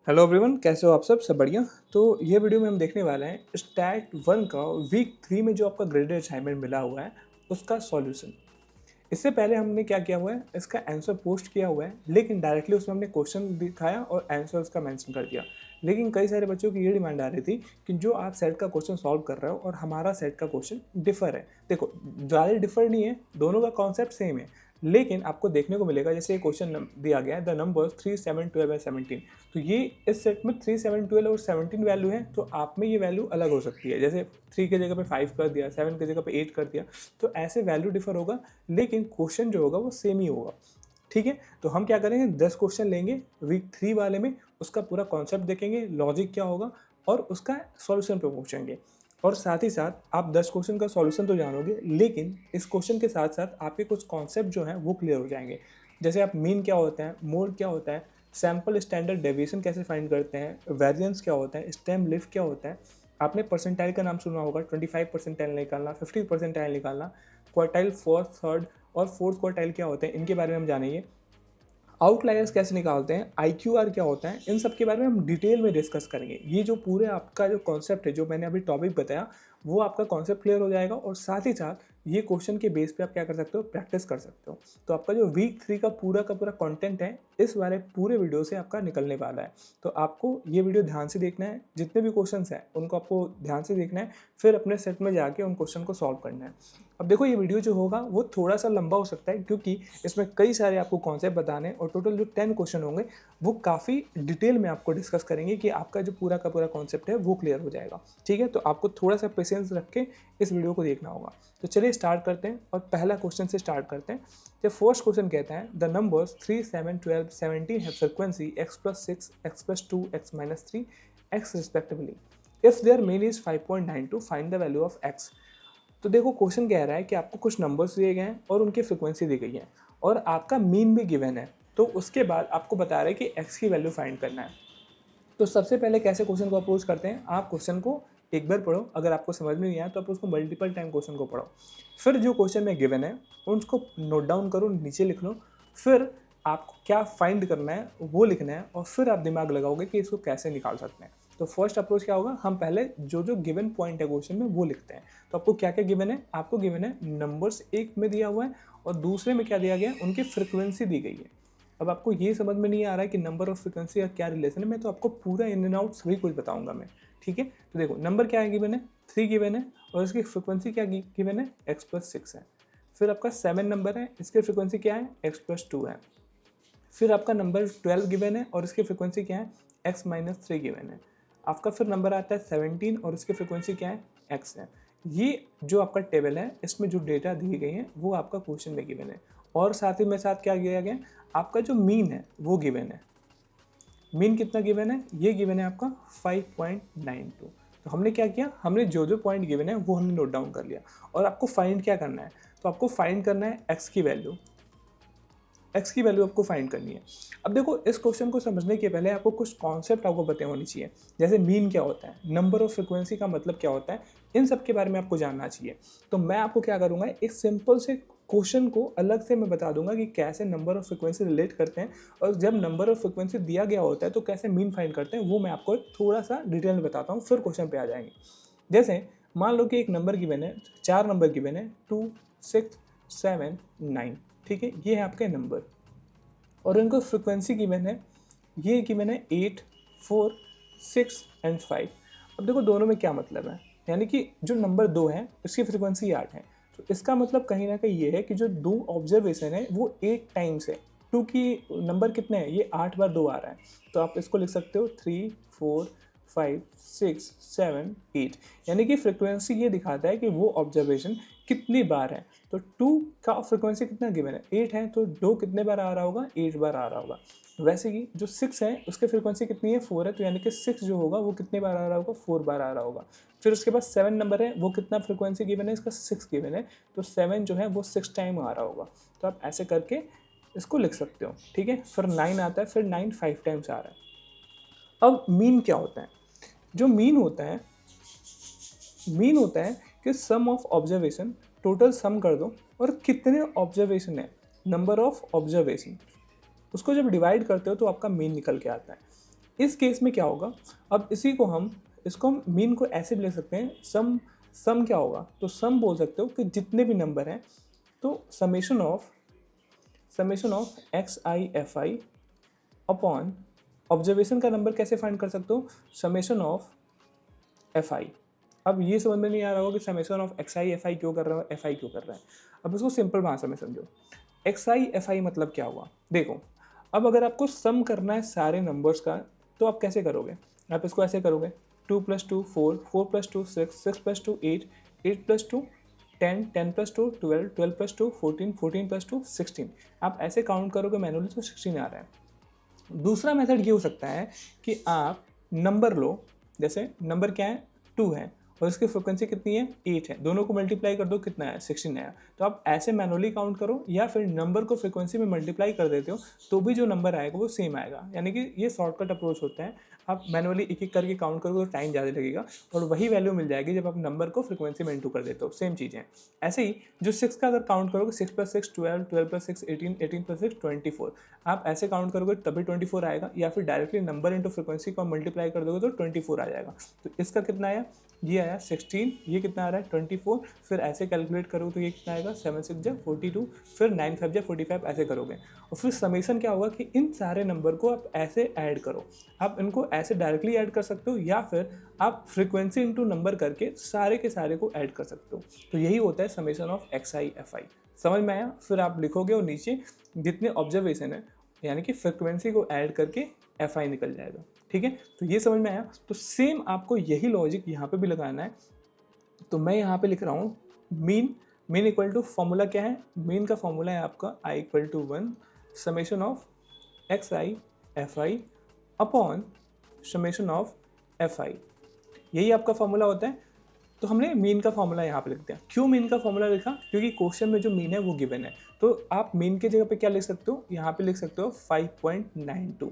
Hello everyone, कैसे हो आप सब बढ़िया। तो ये वीडियो में हम देखने वाले हैं स्टैट 1 का वीक 3 में जो आपका ग्रेडेड असाइनमेंट मिला हुआ है उसका सॉल्यूशन। इससे पहले हमने क्या किया हुआ है, इसका आंसर पोस्ट किया हुआ है, लेकिन डायरेक्टली उसमें हमने क्वेश्चन दिखाया और आंसर उसका मेंशन कर दिया। लेकिन कई सारे बच्चों की ये डिमांड आ रही थी कि जो आप सेट का क्वेश्चन सॉल्व कर रहे हो और हमारा सेट का क्वेश्चन डिफर है। देखो, ज़्यादा डिफर नहीं है, दोनों का कॉन्सेप्ट सेम है, लेकिन आपको देखने को मिलेगा जैसे ये क्वेश्चन दिया गया है द नंबर 3, 7, 12 और 17। तो ये इस सेट में 3, 7, 12 और 17 वैल्यू है, तो आप में ये वैल्यू अलग हो सकती है। जैसे 3 की जगह पे 5 कर दिया, 7 की जगह पे 8 कर दिया, तो ऐसे वैल्यू डिफर होगा, लेकिन क्वेश्चन जो होगा वो सेम ही होगा। ठीक है, तो हम क्या करेंगे, 10 क्वेश्चन लेंगे वीक 3 वाले में, उसका पूरा कॉन्सेप्ट देखेंगे, लॉजिक क्या होगा और उसका सॉल्यूशन पे पूछेंगे। और साथ ही साथ आप 10 क्वेश्चन का सॉल्यूशन तो जानोगे, लेकिन इस क्वेश्चन के साथ साथ आपके कुछ कॉन्सेप्ट जो हैं वो क्लियर हो जाएंगे। जैसे आप मीन क्या होता है, मोड क्या होता है, सैम्पल स्टैंडर्ड डेविएशन कैसे फाइंड करते हैं, वेरिएंस क्या होता है, स्टेम लिफ्ट क्या होता है। आपने परसेंटाइल का नाम सुना होगा, 25 परसेंटाइल निकालना, 50 परसेंटाइल निकालना, क्वार्टाइल, फोर्थ, थर्ड और फोर्थ क्वार्टाइल क्या होते हैं, इनके बारे में हम जानेंगे। आउटलायर्स कैसे निकालते हैं, IQR क्या होता है, इन सब के बारे में हम डिटेल में डिस्कस करेंगे। ये जो पूरे आपका जो कॉन्सेप्ट है, जो मैंने अभी टॉपिक बताया, वो आपका कॉन्सेप्ट क्लियर हो जाएगा। और साथ ही साथ ये क्वेश्चन के बेस पे आप क्या कर सकते हो, प्रैक्टिस कर सकते हो। तो आपका जो वीक 3 का पूरा कंटेंट है, इस वाले पूरे वीडियो से आपका निकलने वाला है। तो आपको ये वीडियो ध्यान से देखना है, जितने भी क्वेश्चंस हैं उनको आपको ध्यान से देखना है, फिर अपने सेट में जाके उन क्वेश्चन को सॉल्व करना है। अब देखो, ये वीडियो जो होगा वो थोड़ा सा लंबा हो सकता है, क्योंकि इसमें कई सारे आपको कॉन्सेप्ट बताने, और टोटल जो 10 क्वेश्चन होंगे वो काफ़ी डिटेल में आपको डिस्कस करेंगे कि आपका जो पूरा का पूरा कॉन्सेप्ट है वो क्लियर हो जाएगा। ठीक है, तो आपको थोड़ा सा पेशेंस रख के इस वीडियो को देखना होगा। तो चलिए स्टार्ट करते हैं और पहला क्वेश्चन से स्टार्ट करते हैं। जब फर्स्ट क्वेश्चन कहता है the numbers 3, 7, 12, 17 have frequency x+6, x+2, x-3, x respectively. If there mean is 5.92, find the value of x। तो देखो, क्वेश्चन कह रहा है कि आपको कुछ नंबर्स दिए गए हैं और उनकी फ्रिक्वेंसी दी गई है, और आपका मीन भी गिवन है। तो उसके बाद आपको बता रहा है कि x की वैल्यू फाइंड करना है। तो सबसे पहले कैसे क्वेश्चन को अप्रोच करते हैं, आप क्वेश्चन को एक बार पढ़ो, अगर आपको समझ में नहीं आया तो आप उसको मल्टीपल टाइम क्वेश्चन को पढ़ो। फिर जो क्वेश्चन में गिवन है उसको नोट डाउन करो, नीचे लिख लो। फिर आपको क्या फाइंड करना है वो लिखना है, और फिर आप दिमाग लगाओगे कि इसको कैसे निकाल सकते हैं। तो फर्स्ट अप्रोच क्या होगा, हम पहले जो जो गिवन पॉइंट है क्वेश्चन में वो लिखते हैं। तो आपको क्या क्या गिवन है, आपको गिवन है नंबर्स एक में दिया हुआ है, और दूसरे में क्या दिया गया है, उनकी फ्रिक्वेंसी दी गई है। अब आपको ये समझ में नहीं आ रहा है कि नंबर और फ्रिक्वेंसी का क्या रिलेशन है, मैं तो आपको पूरा इन एंड आउट सभी कुछ बताऊंगा मैं। ठीक है, तो देखो, नंबर क्या है गिवन है, 3 गिवन है, और इसकी फ्रिक्वेंसी क्या गिवन है, x+6 है। फिर आपका 7 नंबर है, इसकी फ्रिक्वेंसी क्या है, x+2 है। फिर आपका नंबर 12 गिवन है और इसकी फ्रिक्वेंसी क्या है, x-3 गिवन है। आपका फिर नंबर आता है 17 और इसकी फ्रिक्वेंसी क्या है, x है। ये जो आपका टेबल है, इसमें जो डेटा दी गई है वो आपका क्वेश्चन में गिवन है। और साथ ही में साथ क्या किया गया, आपका जो मीन है वो गिवन है। मीन कितना गिवन है, ये गिवन है आपका 5.92। तो हमने क्या किया, हमने जो जो पॉइंट गिवन है वो हमने नोट डाउन कर लिया। और आपको फाइंड क्या करना है, तो आपको फाइंड करना है एक्स की वैल्यू। एक्स की वैल्यू आपको फाइंड करनी है। अब देखो, इस क्वेश्चन को समझने के पहले आपको कुछ कॉन्सेप्ट आपको पता होनी चाहिए। जैसे मीन क्या होता है, नंबर और फ्रिक्वेंसी का मतलब क्या होता है, इन सब के बारे में आपको जानना चाहिए। तो मैं आपको क्या करूँगा, एक सिंपल से क्वेश्चन को अलग से मैं बता दूंगा कि कैसे नंबर और फ्रिक्वेंसी रिलेट करते हैं, और जब नंबर और फ्रिक्वेंसी दिया गया होता है तो कैसे मीन फाइंड करते हैं, वो मैं आपको थोड़ा सा डिटेल में बताता हूँ, फिर क्वेश्चन पे आ जाएंगे। जैसे मान लो कि एक नंबर गिवन है, 4 नंबर गिवन है, 2, 6, 7, 9। ठीक है, ये है आपके नंबर, और इनको फ्रिक्वेंसी गिवन है, ये गिवन है 8, 4, 6 एंड 5। अब देखो, दोनों में क्या मतलब है, यानी कि जो नंबर 2 है इसकी फ्रिक्वेंसी 8 है। तो इसका मतलब कहीं ना कहीं ये है कि जो 2 ऑब्जर्वेशन है वो 8 टाइम्स है। 2 की नंबर कितने हैं, ये 8 बार 2 आ रहा है। तो आप इसको लिख सकते हो 3, 4, 5, 6, 7, 8। यानी कि फ्रिक्वेंसी ये दिखाता है कि वो ऑब्जर्वेशन कितनी बार है। तो 2 का फ्रिक्वेंसी कितना गिवन है, 8 है, तो 2 कितने बार आ रहा होगा, 8 बार आ रहा होगा। वैसे ही जो 6 है उसकी फ्रिक्वेंसी कितनी है, 4 है, तो यानी कि 6 जो होगा वो कितने बार आ रहा होगा, 4 बार आ रहा होगा। फिर उसके बाद 7 नंबर है, वो कितना फ्रिक्वेंसी गिवन है, इसका 6 गिवन है, तो 7 जो है वो 6 टाइम आ रहा होगा। तो आप ऐसे करके इसको लिख सकते हो। ठीक है, फिर 9 आता है, फिर 9 5 टाइम्स आ रहा है। अब मीन क्या होता है, जो मीन होता है कि सम ऑफ ऑब्जर्वेशन, टोटल सम कर दो और कितने ऑब्जर्वेशन है, नंबर ऑफ ऑब्जर्वेशन, उसको जब डिवाइड करते हो तो आपका मीन निकल के आता है। इस केस में क्या होगा, अब इसको हम मीन को ऐसे भी लिख सकते हैं, सम क्या होगा, तो सम बोल सकते हो कि जितने भी नंबर हैं, तो summation of x I F I upon observation का नंबर कैसे फाइंड कर सकते हो, समेशन ऑफ एफ आई। अब ये समझ में नहीं आ रहा होगा कि summation of x I F I क्यों कर रहा है, एफ आई क्यों कर रहा है। अब इसको सिंपल भाषा में समझो, एक्स आई एफ आई मतलब क्या हुआ। देखो, अब अगर आपको सम करना है सारे नंबर्स का, तो आप कैसे करोगे, आप इसको ऐसे करोगे, 2 + 2 4, 4 + 2 6, 6 + 2 8, 8 + 2 10, 10 + 2 12, 12 + 2 14, 14 + 2 16। आप ऐसे काउंट करोगे मैनुअली तो 16 आ रहा है। दूसरा मेथड ये हो सकता है कि आप नंबर लो, जैसे नंबर क्या है, 2 है और इसकी फ्रिक्वेंसी कितनी है, 8 है, दोनों को मल्टीप्लाई कर दो, कितना है, 16 आया। तो आप ऐसे मैनुअली काउंट करो या फिर नंबर को फ्रिक्वेंसी में मल्टीप्लाई कर देते हो, तो भी जो नंबर आएगा वो सेम आएगा। यानी कि ये शॉर्टकट अप्रोच होता है। आप मैनुअली एक एक करके काउंट करोगे तो टाइम ज़्यादा लगेगा और वही वैल्यू मिल जाएगी जब आप नंबर को फ्रिक्वेंसी में इंटू कर देते हो। सेम चीज़ें। ऐसे ही जो 6 का अगर काउंट करोगे, 6 + 6 12, 12 + 6 18, 18 + 6 24, आप ऐसे काउंट करोगे तभी 24 आएगा, या फिर डायरेक्टली नंबर इंटू फ्रिक्वेंसी को मल्टीप्लाई कर दोगे तो 24 आ जाएगा। तो इसका कितना आया, ये आया 16, ये कितना आ रहा है 24, फिर ऐसे कैलकुलेट करोगे तो ये कितना आएगा 7 × 6 = 42, फिर 9 × 5 = 45, ऐसे करोगे। और फिर समेशन क्या होगा कि इन सारे नंबर को आप ऐसे ऐड करो। आप इनको ऐसे डायरेक्टली ऐड कर सकते हो या फिर आप फ्रीक्वेंसी इंटू नंबर करके सारे के सारे को ऐड कर सकते हो। तो यही होता है summation of x I F I. समझ में आया। फिर आप लिखोगे और नीचे जितने ऑब्जर्वेशन है यानी कि फ्रिक्वेंसी को ऐड करके एफ आई निकल जाएगा। ठीक है, तो ये समझ में आया। तो सेम आपको यही लॉजिक यहाँ पे भी लगाना है। तो मैं यहाँ पे लिख रहा हूँ मीन इक्वल टू फॉर्मूला क्या है, मीन का फॉर्मूला है आपका i = 1 summation of x I F I upon summation of F I. यही आपका फॉर्मूला होता है। तो हमने मीन का फॉर्मूला यहाँ पे लिख दिया। क्यों मीन का फॉर्मूला लिखा, क्योंकि क्वेश्चन में जो मीन है वो गिवन है। तो आप मीन की जगह पे क्या लिख सकते हो, यहाँ पे लिख सकते हो 5.92।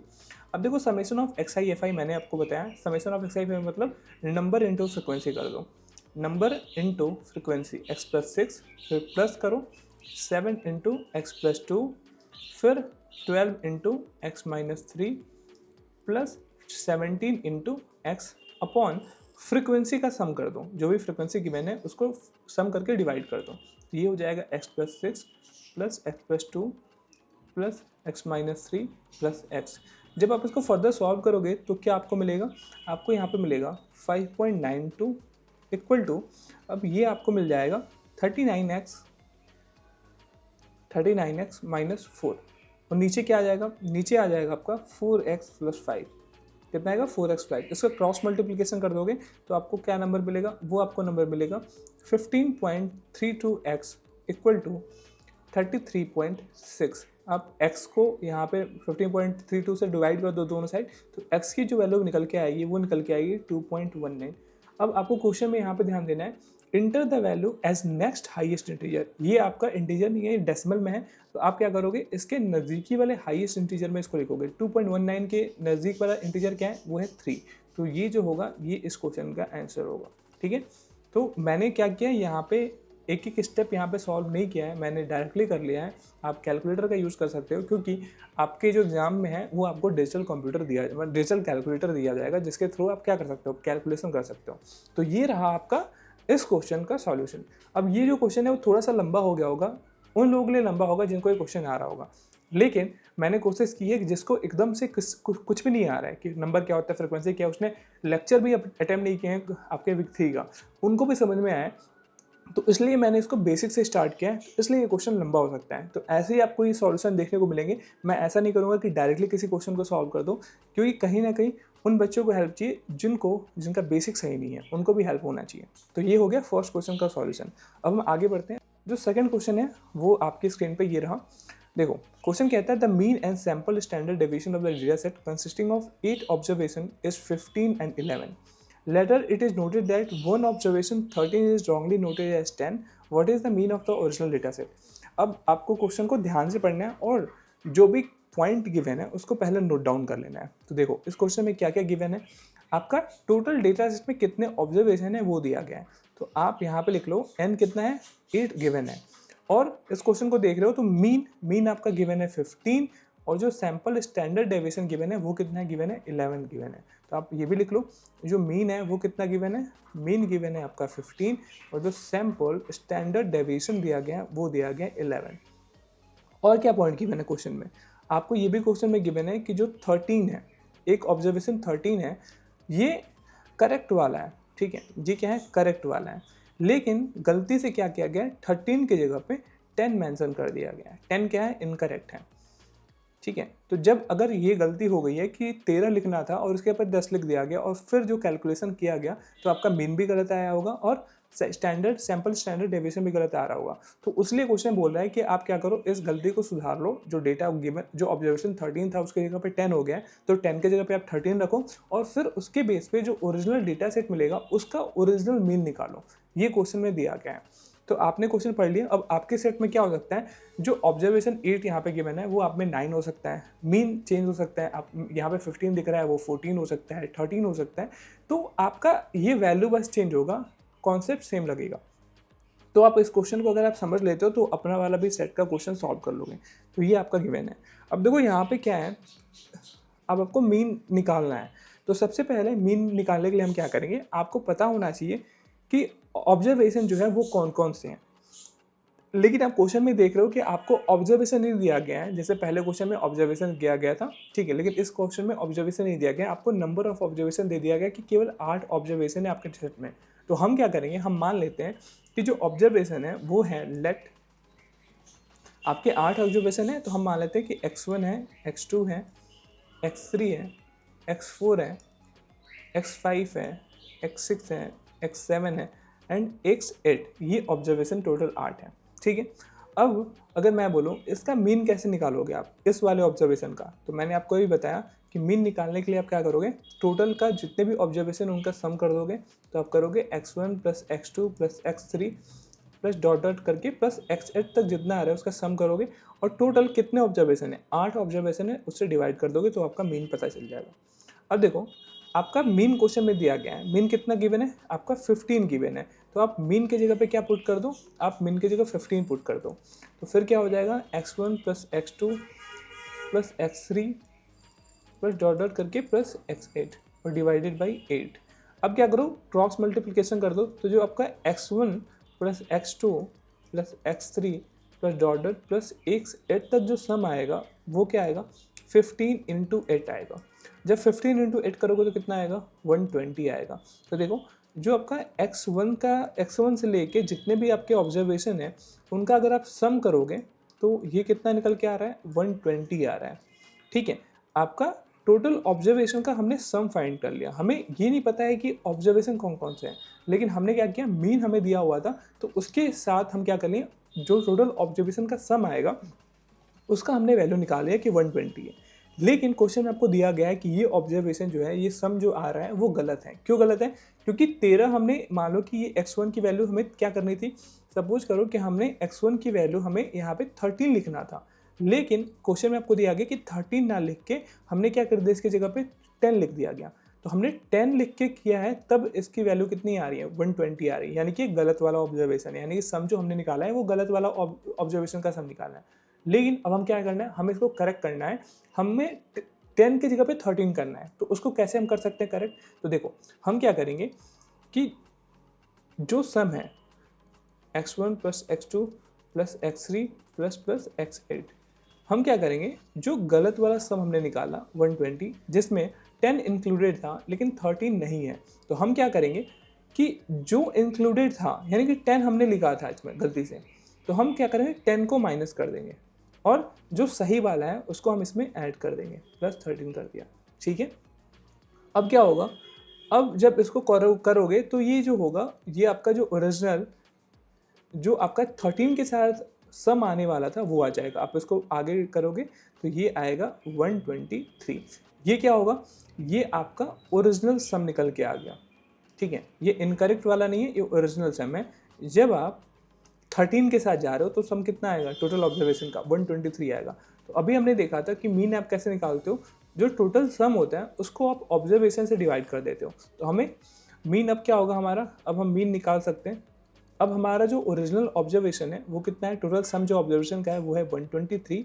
अब देखो summation of x I F I मैंने आपको बताया, summation of x I F I मतलब नंबर इंटू फ्रिक्वेंसी कर दो, नंबर इंटू फ्रिक्वेंसी x + 6, फिर प्लस करो 7 × x + 2, फिर 12 × x - 3 plus 17 × x upon frequency का सम कर दो, जो भी फ्रिक्वेंसी गिवन है उसको सम करके डिवाइड कर दो। तो ये हो जाएगा x + 6 plus x + 2 plus x - 3 plus x। जब आप इसको फर्दर सॉल्व करोगे तो क्या आपको मिलेगा, आपको यहाँ पे मिलेगा 5.92 इक्वल टू, अब ये आपको मिल जाएगा 39x - 4 और नीचे क्या आ जाएगा, नीचे आ जाएगा आपका 4x + 5। कितना आएगा 4x + 5। इसका क्रॉस मल्टीप्लिकेशन कर दोगे तो आपको क्या नंबर मिलेगा, वो आपको नंबर मिलेगा 15.32x इक्वल टू 33.6। आप x को यहाँ पे 15.32 से डिवाइड कर दो दोनों साइड, तो x की जो वैल्यू निकल के आएगी वो निकल के आएगी 2.19। अब आपको क्वेश्चन में यहाँ पे ध्यान देना है, enter the value as next highest integer. ये आपका इंटीजर नहीं है, डेसिमल में है। तो आप क्या करोगे, इसके नज़दीकी वाले हाईएस्ट इंटीजर में इसको लिखोगे। 2.19 के नज़दीक वाला इंटीजर क्या है, वो है 3। तो ये जो होगा ये इस क्वेश्चन का आंसर होगा। ठीक है, तो मैंने क्या किया, यहाँ पे एक एक स्टेप यहाँ पे सॉल्व नहीं किया है, मैंने डायरेक्टली कर लिया है। आप कैलकुलेटर का यूज़ कर सकते हो, क्योंकि आपके जो एग्जाम में है वो आपको डिजिटल कंप्यूटर दिया, डिजिटल कैलकुलेटर दिया जाएगा, जिसके थ्रू आप क्या कर सकते हो, कैलकुलेशन कर सकते हो। तो ये रहा आपका इस क्वेश्चन का सॉल्यूशन। अब ये जो क्वेश्चन है वो थोड़ा सा लंबा हो गया होगा, उन लोगों के लिए लंबा होगा जिनको ये क्वेश्चन आ रहा होगा, लेकिन मैंने कोशिश की है कि जिसको एकदम से कुछ भी नहीं आ रहा है कि नंबर क्या होता है, फ्रिक्वेंसी क्या है, उसने लेक्चर भी अटेम्प्ट नहीं किए हैं आपके वीक 3 का, उनको भी समझ में आए। तो इसलिए मैंने इसको बेसिक से स्टार्ट किया है, इसलिए ये क्वेश्चन लंबा हो सकता है। तो ऐसे ही आपको ये सॉल्यूशन देखने को मिलेंगे। मैं ऐसा नहीं करूँगा कि डायरेक्टली किसी क्वेश्चन को सॉल्व कर दो, क्योंकि कहीं ना कहीं उन बच्चों को हेल्प चाहिए जिनका बेसिक सही नहीं है, उनको भी हेल्प होना चाहिए। तो ये हो गया फर्स्ट क्वेश्चन का सॉल्यूशन। अब हम आगे बढ़ते हैं। जो सेकंड क्वेश्चन है वो आपकी स्क्रीन पे ये रहा। देखो क्वेश्चन कहता है the mean and sample standard deviation of the data set consisting of 8 observation is 15 and 11. Later, it is noted that one observation 13 is wrongly noted as 10. What is the mean of the original data set? अब आपको question को ध्यान से पढ़ना है और जो भी पॉइंट गिवन है उसको पहले नोट डाउन कर लेना है। तो देखो इस क्वेश्चन में क्या क्या गिवन है, आपका टोटल डेटा सेट में कितने ऑब्जर्वेशन है वो दिया गया है। तो आप यहाँ पे लिख लो n कितना है, 8 गिवन है। और इस क्वेश्चन को देख रहे हो तो मीन आपका गिवन है 15 और जो सैंपल स्टैंडर्ड डेविएशन गिवन है वो कितना गिवन है, 11 गिवन है। तो आप ये भी लिख लो, जो मीन है वो कितना गिवन है, मीन गिवन है आपका 15 और जो सैंपल स्टैंडर्ड डेविएशन दिया गया है वो दिया गया 11। और क्या पॉइंट गिवन है क्वेश्चन में, आपको ये भी क्वेश्चन में गिवन है कि जो 13 है, एक ऑब्जर्वेशन 13 है, ये करेक्ट वाला है, ठीक है, ये क्या है, करेक्ट वाला है, लेकिन गलती से क्या किया गया है, 13 की जगह पे 10 मेंशन कर दिया गया है। 10 क्या है, इनकरेक्ट है, ठीक है। तो जब अगर ये गलती हो गई है कि 13 लिखना था और उसके ऊपर 10 लिख दिया गया और फिर जो कैलकुलेशन किया गया तो आपका मीन भी गलत आया होगा और स्टैंडर्ड सैंपल स्टैंडर्ड डेविएशन भी गलत आ रहा होगा। तो उसलिए क्वेश्चन बोल रहा है कि आप क्या करो, इस गलती को सुधार लो। जो डेटा गिवन, जो ऑब्जर्वेशन 13 था उसकी जगह पे 10 हो गया है, तो 10 की जगह पे आप 13 रखो और फिर उसके बेस पे जो ओरिजिनल डेटा सेट मिलेगा उसका ओरिजिनल मीन निकालो। ये क्वेश्चन में दिया गया है। तो आपने क्वेश्चन पढ़ लिया। अब आपके सेट में क्या हो सकता है, जो ऑब्जर्वेशन 8 यहाँ पे गिवन है वो आप में 9 हो सकता है, मीन चेंज हो सकता है, आप यहाँ पे 15 दिख रहा है वो 14 हो सकता है, 13 हो सकता है। तो आपका ये वैल्यू बस चेंज होगा, कॉन्सेप्ट सेम लगेगा। तो आप इस क्वेश्चन को अगर आप समझ लेते हो तो अपना वाला भी सेट का क्वेश्चन सॉल्व कर लोगे। तो ये आपका गिवन है। अब देखो यहाँ पे क्या है, अब आपको मीन निकालना है। तो सबसे पहले मीन निकालने के लिए हम क्या करेंगे, आपको पता होना चाहिए कि ऑब्जर्वेशन जो है वो कौन कौन से हैं। लेकिन आप क्वेश्चन में देख रहे हो कि आपको ऑब्जर्वेशन नहीं दिया गया है, जैसे पहले क्वेश्चन में ऑब्जर्वेशन दिया गया था, ठीक है, लेकिन इस क्वेश्चन में ऑब्जर्वेशन नहीं दिया गया, आपको नंबर ऑफ ऑब्जर्वेशन दे दिया गया कि केवल 8 ऑब्जर्वेशन है आपके सेट में। तो हम क्या करेंगे, हम मान लेते हैं कि जो ऑब्जर्वेशन है वो है, लेट आपके 8 ऑब्जर्वेशन है, तो हम मान लेते हैं कि x1 है, x2 है, x3 है, x4 है, x5 है, x6 है, x7 है एंड x8। ये ऑब्जर्वेशन टोटल 8 है, ठीक है। अब अगर मैं बोलूँ इसका मीन कैसे निकालोगे आप इस वाले ऑब्जर्वेशन का, तो मैंने आपको ये बताया कि मीन निकालने के लिए आप क्या करोगे, टोटल का जितने भी ऑब्जर्वेशन उनका सम कर दोगे। तो आप करोगे x1 plus x2 plus x3 plus dot dot करके प्लस x8 तक जितना आ रहा है उसका सम करोगे और टोटल कितने ऑब्जर्वेशन है, 8 ऑब्जर्वेशन है, उससे डिवाइड कर दोगे तो आपका मीन पता चल जाएगा। अब देखो आपका मीन क्वेश्चन में दिया गया है, मीन कितना गिवन है, आपका 15 गिवन है। तो आप मीन की जगह पे क्या पुट कर दो, आप मीन की जगह 15 पुट कर दो। तो फिर क्या हो जाएगा, x1 plus x2 plus x3 plus dot dot करके प्लस x8 और डिवाइडेड बाई 8। अब क्या करो, क्रॉस मल्टीप्लिकेशन कर दो। तो जो आपका x1 plus x2 plus x3 plus dot dot plus x8 तक जो सम आएगा वो क्या आएगा, 15 इंटू 8 आएगा। जब 15 इंटू 8 करोगे तो कितना आएगा, 120 आएगा। तो देखो जो आपका x1 से लेके जितने भी आपके ऑब्जर्वेशन है उनका अगर आप सम करोगे तो ये कितना निकल के आ रहा है, 120 आ रहा है, ठीक है। आपका टोटल ऑब्जर्वेशन का हमने सम फाइंड कर लिया। हमें ये नहीं पता है कि ऑब्जर्वेशन कौन कौन से हैं, लेकिन हमने क्या किया, मीन हमें दिया हुआ था तो उसके साथ हम क्या कर लिए, जो टोटल ऑब्जर्वेशन का सम आएगा उसका हमने वैल्यू निकाल लिया कि 120 है। लेकिन क्वेश्चन में आपको दिया गया है कि ये ऑब्जर्वेशन जो है, ये सम जो आ रहा है वो गलत है। क्यों गलत है, क्योंकि 13 हमने, मान लो कि ये x1 की वैल्यू हमें क्या करनी थी, सपोज करो कि हमने x1 की वैल्यू हमें यहाँ पे 13 लिखना था, लेकिन क्वेश्चन में आपको दिया गया कि 13 ना लिख के हमने क्या कर दिया, इसकी जगह पे 10 लिख दिया गया। तो हमने 10 लिख के किया है, तब इसकी वैल्यू कितनी आ रही है, 120 आ रही है, यानी कि गलत वाला ऑब्जर्वेशन है, यानी कि सम जो हमने निकाला है वो गलत वाला ऑब्जर्वेशन का सम निकालना है। लेकिन अब हम क्या करना है, हमें इसको करेक्ट करना है, हमें 10 की जगह पे 13 करना है। तो उसको कैसे हम कर सकते हैं करेक्ट, तो देखो हम क्या करेंगे कि जो सम है x1 plus x2 plus x3 plus plus x8, हम क्या करेंगे, जो गलत वाला सम हमने निकाला 120 जिसमें 10 इंक्लूडेड था लेकिन 13 नहीं है, तो हम क्या करेंगे कि जो इंक्लूडेड था यानी कि 10 हमने लिखा था इसमें गलती से, तो हम क्या करेंगे 10 को माइनस कर देंगे और जो सही वाला है उसको हम इसमें ऐड कर देंगे, प्लस 13 कर दिया, ठीक है। अब क्या होगा, अब जब इसको करोगे तो ये जो होगा, ये आपका जो ओरिजिनल जो आपका 13 के साथ सम आने वाला था वो आ जाएगा। आप इसको आगे करोगे तो ये आएगा 123। ये क्या होगा, ये आपका ओरिजिनल सम निकल के आ गया, ठीक है। ये इनकरेक्ट वाला नहीं है, ये ओरिजिनल सम है। जब आप 13 के साथ जा रहे हो तो सम कितना आएगा, टोटल ऑब्जर्वेशन का 123 आएगा। तो अभी हमने देखा था कि मीन आप कैसे निकालते हो, जो टोटल सम होता है उसको आप ऑब्जर्वेशन से डिवाइड कर देते हो। तो हमें मीन अब क्या होगा हमारा, अब हम मीन निकाल सकते हैं। अब हमारा जो ओरिजिनल ऑब्जर्वेशन है वो कितना है, टोटल सम जो ऑब्जर्वेशन का है वो है 123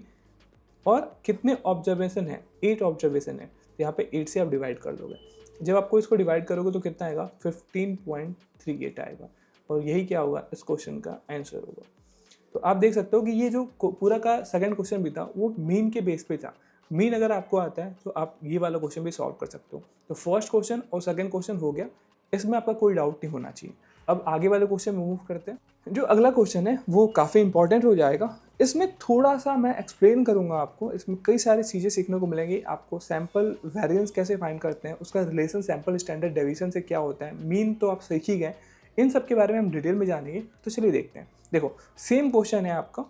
और कितने ऑब्जर्वेशन है, 8 ऑब्जर्वेशन है, तो यहाँ पे 8 से आप डिवाइड कर दोगे। जब आपको इसको डिवाइड करोगे तो कितना आएगा, 15.38 आएगा, और यही क्या होगा, इस क्वेश्चन का आंसर होगा। तो आप देख सकते हो कि ये जो पूरा का सेकंड क्वेश्चन भी था वो मीन के बेस पे था। मीन अगर आपको आता है तो आप ये वाला क्वेश्चन भी सॉल्व कर सकते हो। तो फर्स्ट क्वेश्चन और सेकंड क्वेश्चन हो गया, इसमें आपका कोई डाउट नहीं होना चाहिए। अब आगे वाले क्वेश्चन में मूव करते हैं। जो अगला क्वेश्चन है वो काफ़ी इंपॉर्टेंट हो जाएगा। इसमें थोड़ा सा मैं एक्सप्लेन करूंगा आपको, इसमें कई सारी चीज़ें सीखने को मिलेंगी आपको। सैम्पल वेरिएंस कैसे फाइंड करते हैं, उसका रिलेशन सैम्पल स्टैंडर्ड डेविएशन से क्या होता है, मीन तो आप सीख ही गए, इन सब के बारे में हम डिटेल में जानेंगे। तो चलिए देखते हैं। देखो सेम क्वेश्चन है आपका,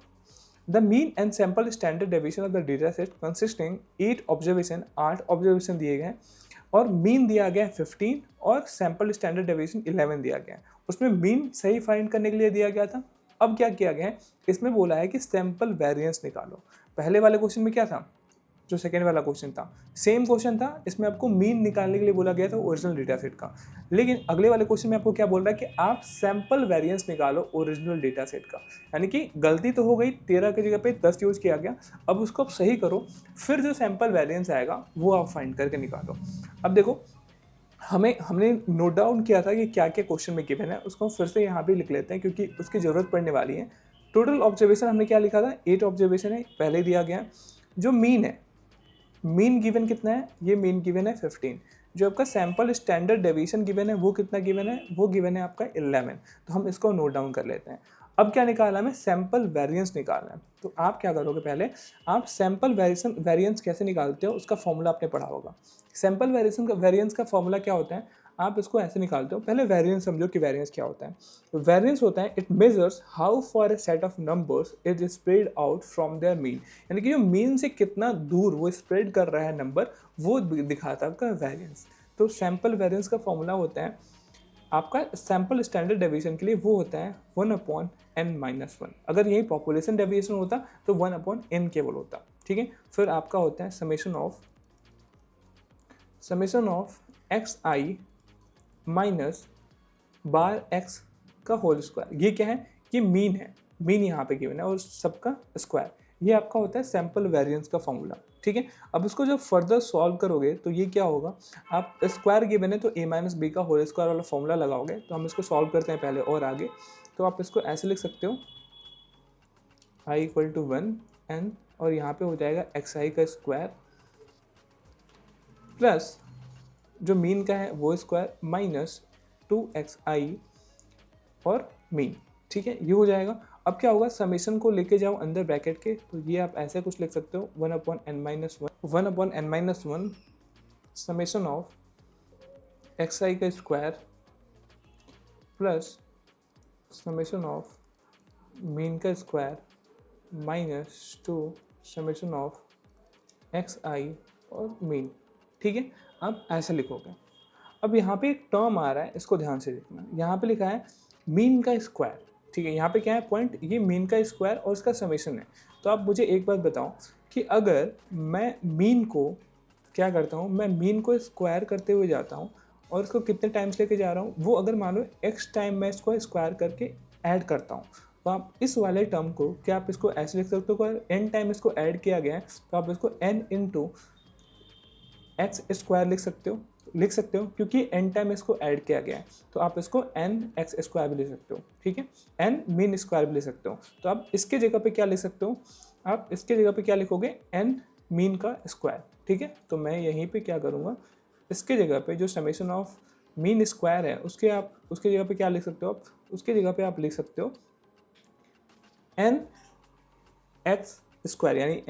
the mean and sample standard deviation of the data set consisting 8 observation, 8 observation दिए गए हैं और मीन दिया गया है 15 और सैम्पल स्टैंडर्ड डेविएशन 11 दिया गया है। उसमें मीन सही फाइंड करने के लिए दिया गया था। अब क्या किया गया है, इसमें बोला है कि सैम्पल वेरिएंस निकालो। पहले वाले क्वेश्चन में क्या था, जो सेकेंड वाला क्वेश्चन था सेम क्वेश्चन था, इसमें आपको मीन निकालने के लिए बोला गया था ओरिजिनल डेटा सेट का। लेकिन अगले वाले क्वेश्चन में आपको क्या बोल रहा है कि आप सैम्पल वेरिएंस निकालो ओरिजिनल डेटा सेट का। यानी कि गलती तो हो गई, 13 की जगह पे 10 यूज किया गया, अब उसको आप सही करो, फिर जो सैम्पल वेरिएंस आएगा वो आप फाइंड करके निकालो। अब देखो हमने नोट डाउन किया था कि क्या क्या क्वेश्चन में गिवन है, उसको हम फिर से यहाँ पे लिख लेते हैं क्योंकि उसकी ज़रूरत पड़ने वाली है। टोटल ऑब्जर्वेशन हमने क्या लिखा था, 8 ऑब्जर्वेशन है, पहले दिया गया। जो मीन है, मीन गिवन कितना है, ये मीन गिवन है 15। जो आपका सैम्पल स्टैंडर्ड डेविएशन गिवन है वो कितना गिवन है, वो गिवन है आपका 11। तो हम इसको नोट डाउन कर लेते हैं। अब क्या निकालना है, हमें सैम्पल वेरिएंस निकालना है। तो आप क्या करोगे, पहले आप सैम्पल वेरिएंस कैसे निकालते हो उसका फॉर्मूला आपने पढ़ा होगा। सैम्पल वेरिएंस का फॉर्मूला क्या होता है, आप इसको ऐसे निकालते हो। पहले वेरिएंस समझो कि वेरिएंस क्या होता है। तो वेरिएंस होता है, it measures how for a set of numbers it is spread out from there mean. यानी कि जो मीन से कितना दूर वो स्प्रेड कर रहा है नंबर, वो दिखाता है आपका वेरिएंस। तो सैम्पल वेरिएंस का फॉर्मूला होता है आपका सैम्पल स्टैंडर्ड डेविएशन के लिए, वो होता है 1/n-1। अगर यही पॉपुलेशन डेविएशन होता तो 1/n केवल होता। ठीक है, फिर आपका होता है summation of xi minus bar x का होल स्क्वायर। ये क्या है, ये मीन है, मीन यहाँ पे गिवन है और सबका स्क्वायर। ये आपका होता है सैम्पल वेरिएंस का फॉर्मूला। ठीक है, अब इसको जब फर्दर सॉल्व करोगे तो ये क्या होगा, आप स्क्वायर गिवन है तो a माइनस बी का होल स्क्वायर वाला फॉर्मूला लगाओगे। तो हम इसको सॉल्व करते हैं पहले और आगे। तो आप इसको ऐसे लिख सकते हो, i इक्वल टू 1n और यहाँ पे हो जाएगा xi का स्क्वायर प्लस जो मीन का है वो स्क्वायर माइनस 2xi और मीन। ठीक है, ये हो जाएगा। अब क्या होगा, समेशन को लेके जाओ अंदर ब्रैकेट के, तो ये आप ऐसे कुछ लिख सकते हो 1/n-1 समेशन ऑफ xi का square plus summation of mean का square minus 2 summation of xi और मीन। ठीक है, अब ऐसे लिखोगे। अब यहाँ पे एक टर्म आ रहा है, इसको ध्यान से देखना। यहाँ पे लिखा है मीन का स्क्वायर। ठीक है, यहाँ पे क्या है पॉइंट, ये मीन का स्क्वायर और इसका समेशन है। तो आप मुझे एक बात बताओ कि अगर मैं मीन को क्या करता हूँ, मैं मीन को स्क्वायर करते हुए जाता हूँ और इसको कितने टाइम्स लेके जा रहा हूँ, वो अगर मान लो x टाइम मैं इसको स्क्वायर करके ऐड करता हूँ, तो आप इस वाले टर्म को क्या आप इसको ऐसे लिख सकते हो, अगर n टाइम इसको ऐड किया गया है तो आप इसको n इंटू एक्स स्क्वायर लिख सकते हो क्योंकि n टाइम इसको ऐड किया गया है। तो आप इसको n एक्स स्क्वायर भी लिख सकते हो। ठीक है, n मीन स्क्वायर भी लिख सकते हो। तो आप इसके जगह पे क्या लिख सकते हो, आप इसके जगह पे क्या लिखोगे, n मीन का स्क्वायर। ठीक है, तो मैं यहीं पे क्या करूँगा, इसके जगह पे जो समेशन ऑफ मीन स्क्वायर है उसके जगह पे क्या लिख सकते हो, आप उसके जगह पे आप लिख सकते हो n एक्स स्क्वायर, यानी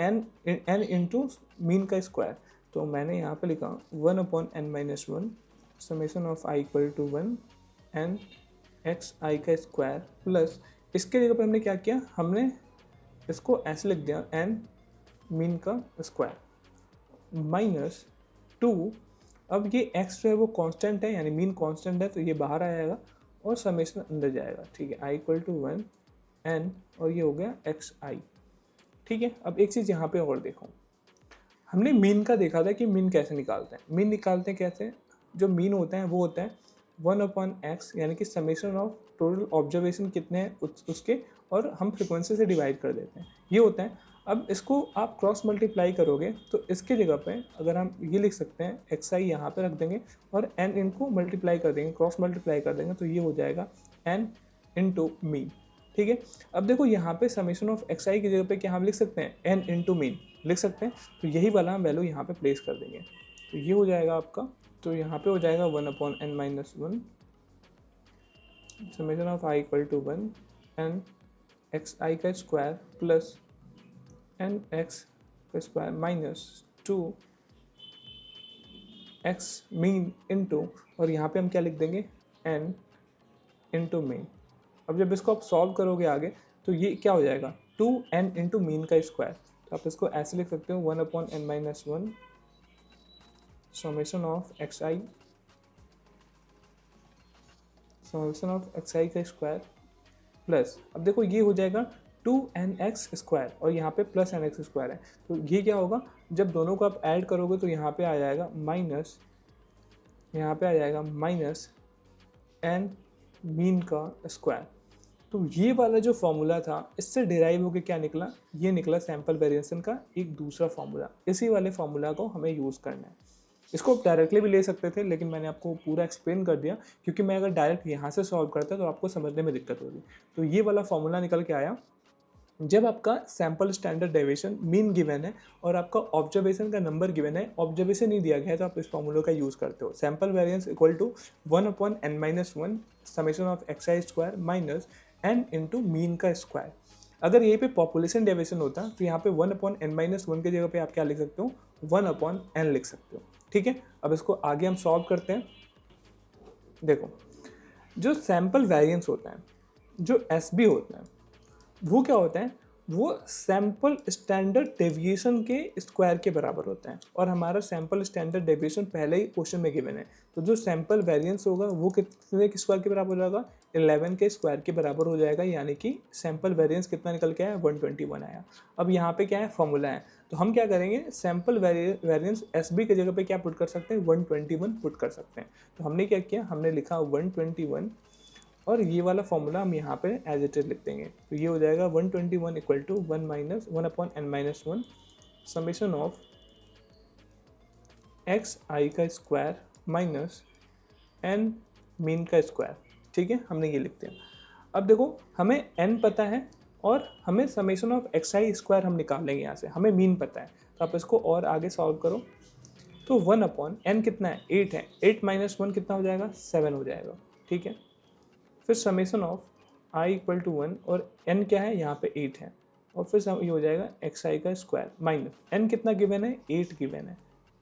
n इंटू मीन का स्क्वायर। तो मैंने यहाँ पे लिखा 1/n-1 summation of i equal to 1 x i का स्क्वायर प्लस इसके जगह पे हमने क्या किया, हमने इसको ऐसे लिख दिया n मीन का स्क्वायर माइनस 2। अब ये x जो है वो कांस्टेंट है, यानी मीन कांस्टेंट है, तो ये बाहर आ जाएगा और समेशन अंदर जाएगा। ठीक है, i इक्वल टू 1n और ये हो गया xi। ठीक है, अब एक चीज़ यहाँ पे और देखो, हमने मीन का देखा था कि मीन कैसे निकालते हैं। मीन निकालते हैं कैसे, जो मीन होता है वो होता है 1/x, यानी कि समेशन ऑफ टोटल ऑब्जर्वेशन कितने हैं उसके, और हम फ्रिक्वेंसी से डिवाइड कर देते हैं, ये होता है। अब इसको आप क्रॉस मल्टीप्लाई करोगे तो इसके जगह पे अगर हम ये लिख सकते हैं एक्स आई यहाँ पर रख देंगे और एन इनको मल्टीप्लाई कर देंगे, क्रॉस मल्टीप्लाई कर देंगे, तो ये हो जाएगा एन इंटू मीन। ठीक है, अब देखो यहाँ पे समेशन ऑफ एक्स आई की जगह पे क्या हम लिख सकते हैं, एन इंटू मीन लिख सकते हैं, तो यही वाला हम वैल्यू यहाँ पे प्लेस कर देंगे, तो ये हो जाएगा आपका, तो यहाँ पे हो जाएगा 1/n-1 summation of I equal to 1 N X I का स्क्वायर प्लस एन एक्स का square minus 2 X mean into, और यहाँ पे हम क्या लिख देंगे, एन इंटू मीन। अब जब इसको आप सॉल्व करोगे आगे तो ये क्या हो जाएगा, 2n इंटू मीन का स्क्वायर, तो आप इसको ऐसे लिख सकते हो 1/n-1 summation of x I का स्क्वायर प्लस, अब देखो ये हो जाएगा 2nx स्क्वायर और यहाँ पे प्लस nx स्क्वायर है, तो ये क्या होगा, जब दोनों को आप ऐड करोगे तो यहाँ पे आ जाएगा माइनस, यहाँ पे आ जाएगा माइनस एन मीन का स्क्वायर। तो ये वाला जो फॉर्मूला था इससे डिराइव होकर क्या निकला, ये निकला सैम्पल वेरिएशन का एक दूसरा फॉर्मूला। इसी वाले फॉर्मूला को हमें यूज़ करना है। इसको आप डायरेक्टली भी ले सकते थे, लेकिन मैंने आपको पूरा एक्सप्लेन कर दिया, क्योंकि मैं अगर डायरेक्ट यहाँ से सॉल्व करता तो आपको समझने में दिक्कत होगी। तो ये वाला फॉर्मूला निकल के आया, जब आपका sample standard deviation mean given है और आपका ऑब्जर्वेशन का नंबर गिवन है, ऑब्जर्वेशन नहीं दिया गया है, तो आप इस फॉर्मूला का यूज़ करते हो, sample variance equal to 1/n-1 summation of x i square minus n into mean का स्क्वायर। अगर यहीं पे पॉपुलेशन डेविएशन होता तो यहाँ पे 1/n-1 की जगह पे आप क्या लिख सकते हो, 1/n लिख सकते हो। ठीक है, अब इसको आगे हम सॉल्व करते हैं। देखो, जो सैम्पल वेरिएंस होता है, जो एसबी होता है, वो क्या होता है, वो सैम्पल स्टैंडर्ड डेविएशन के स्क्वायर के बराबर होता है, और हमारा सैम्पल स्टैंडर्ड डेविएशन पहले ही क्वेश्चन में गिवन है। तो जो सैम्पल वेरिएंस होगा वो कितने के स्क्वायर के बराबर हो जाएगा, 11 के स्क्वायर के बराबर हो जाएगा, यानी कि सैम्पल वेरिएंस कितना निकल के आया, 121 आया। अब यहाँ पे क्या है, फॉर्मूला है, तो हम क्या करेंगे, सैम्पल वेरिएंस एस बी की जगह पे क्या पुट कर सकते हैं, 121 पुट कर सकते हैं। तो हमने क्या किया, हमने लिखा 121 और ये वाला फॉर्मूला हम यहाँ पे एज इट इज लिख देंगे, तो ये हो जाएगा 121 equal to 1/n-1 summation of x I का स्क्वायर माइनस एन मीन का स्क्वायर। ठीक है, हमने ये लिखते हैं। अब देखो, हमें n पता है और हमें summation of x i square हम निकाल लेंगे यहाँ से, हमें मीन पता है, तो आप इसको और आगे सॉल्व करो, तो 1/n कितना है, 8 है, 8 - 1 कितना हो जाएगा, 7 हो जाएगा। ठीक है, फिर summation of I equal to 1 और n क्या है, यहाँ पे 8 है, और फिर ये हो जाएगा एक्स आई का स्क्वायर माइनस n कितना गिवन है, 8 गिवन है,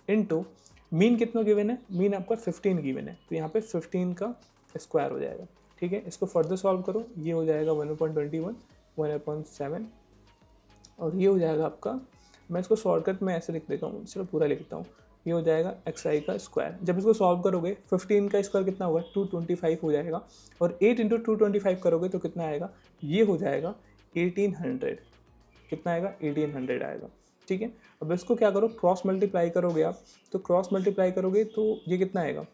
इनटू मीन कितना गिवन है, मीन आपका 15 गिवन है, तो यहाँ पे 15 का स्क्वायर हो जाएगा। ठीक है, इसको फर्दर सॉल्व करो, ये हो जाएगा 1/21 1/7 और ये हो जाएगा आपका, मैं इसको शॉर्टकट में ऐसे लिख देता हूँ, चलो पूरा लिखता हूँ, ये हो जाएगा एक्स आई का स्क्वायर। जब इसको सॉल्व करोगे 15 का स्क्वायर कितना होगा, 225 हो जाएगा, और 8 इंटू 225 करोगे तो कितना आएगा, ये हो जाएगा 1800, कितना आएगा, 1800 आएगा। ठीक है, अब इसको क्या करो, क्रॉस मल्टीप्लाई करोगे आप, तो क्रॉस मल्टीप्लाई करोगे तो ये कितना आएगा,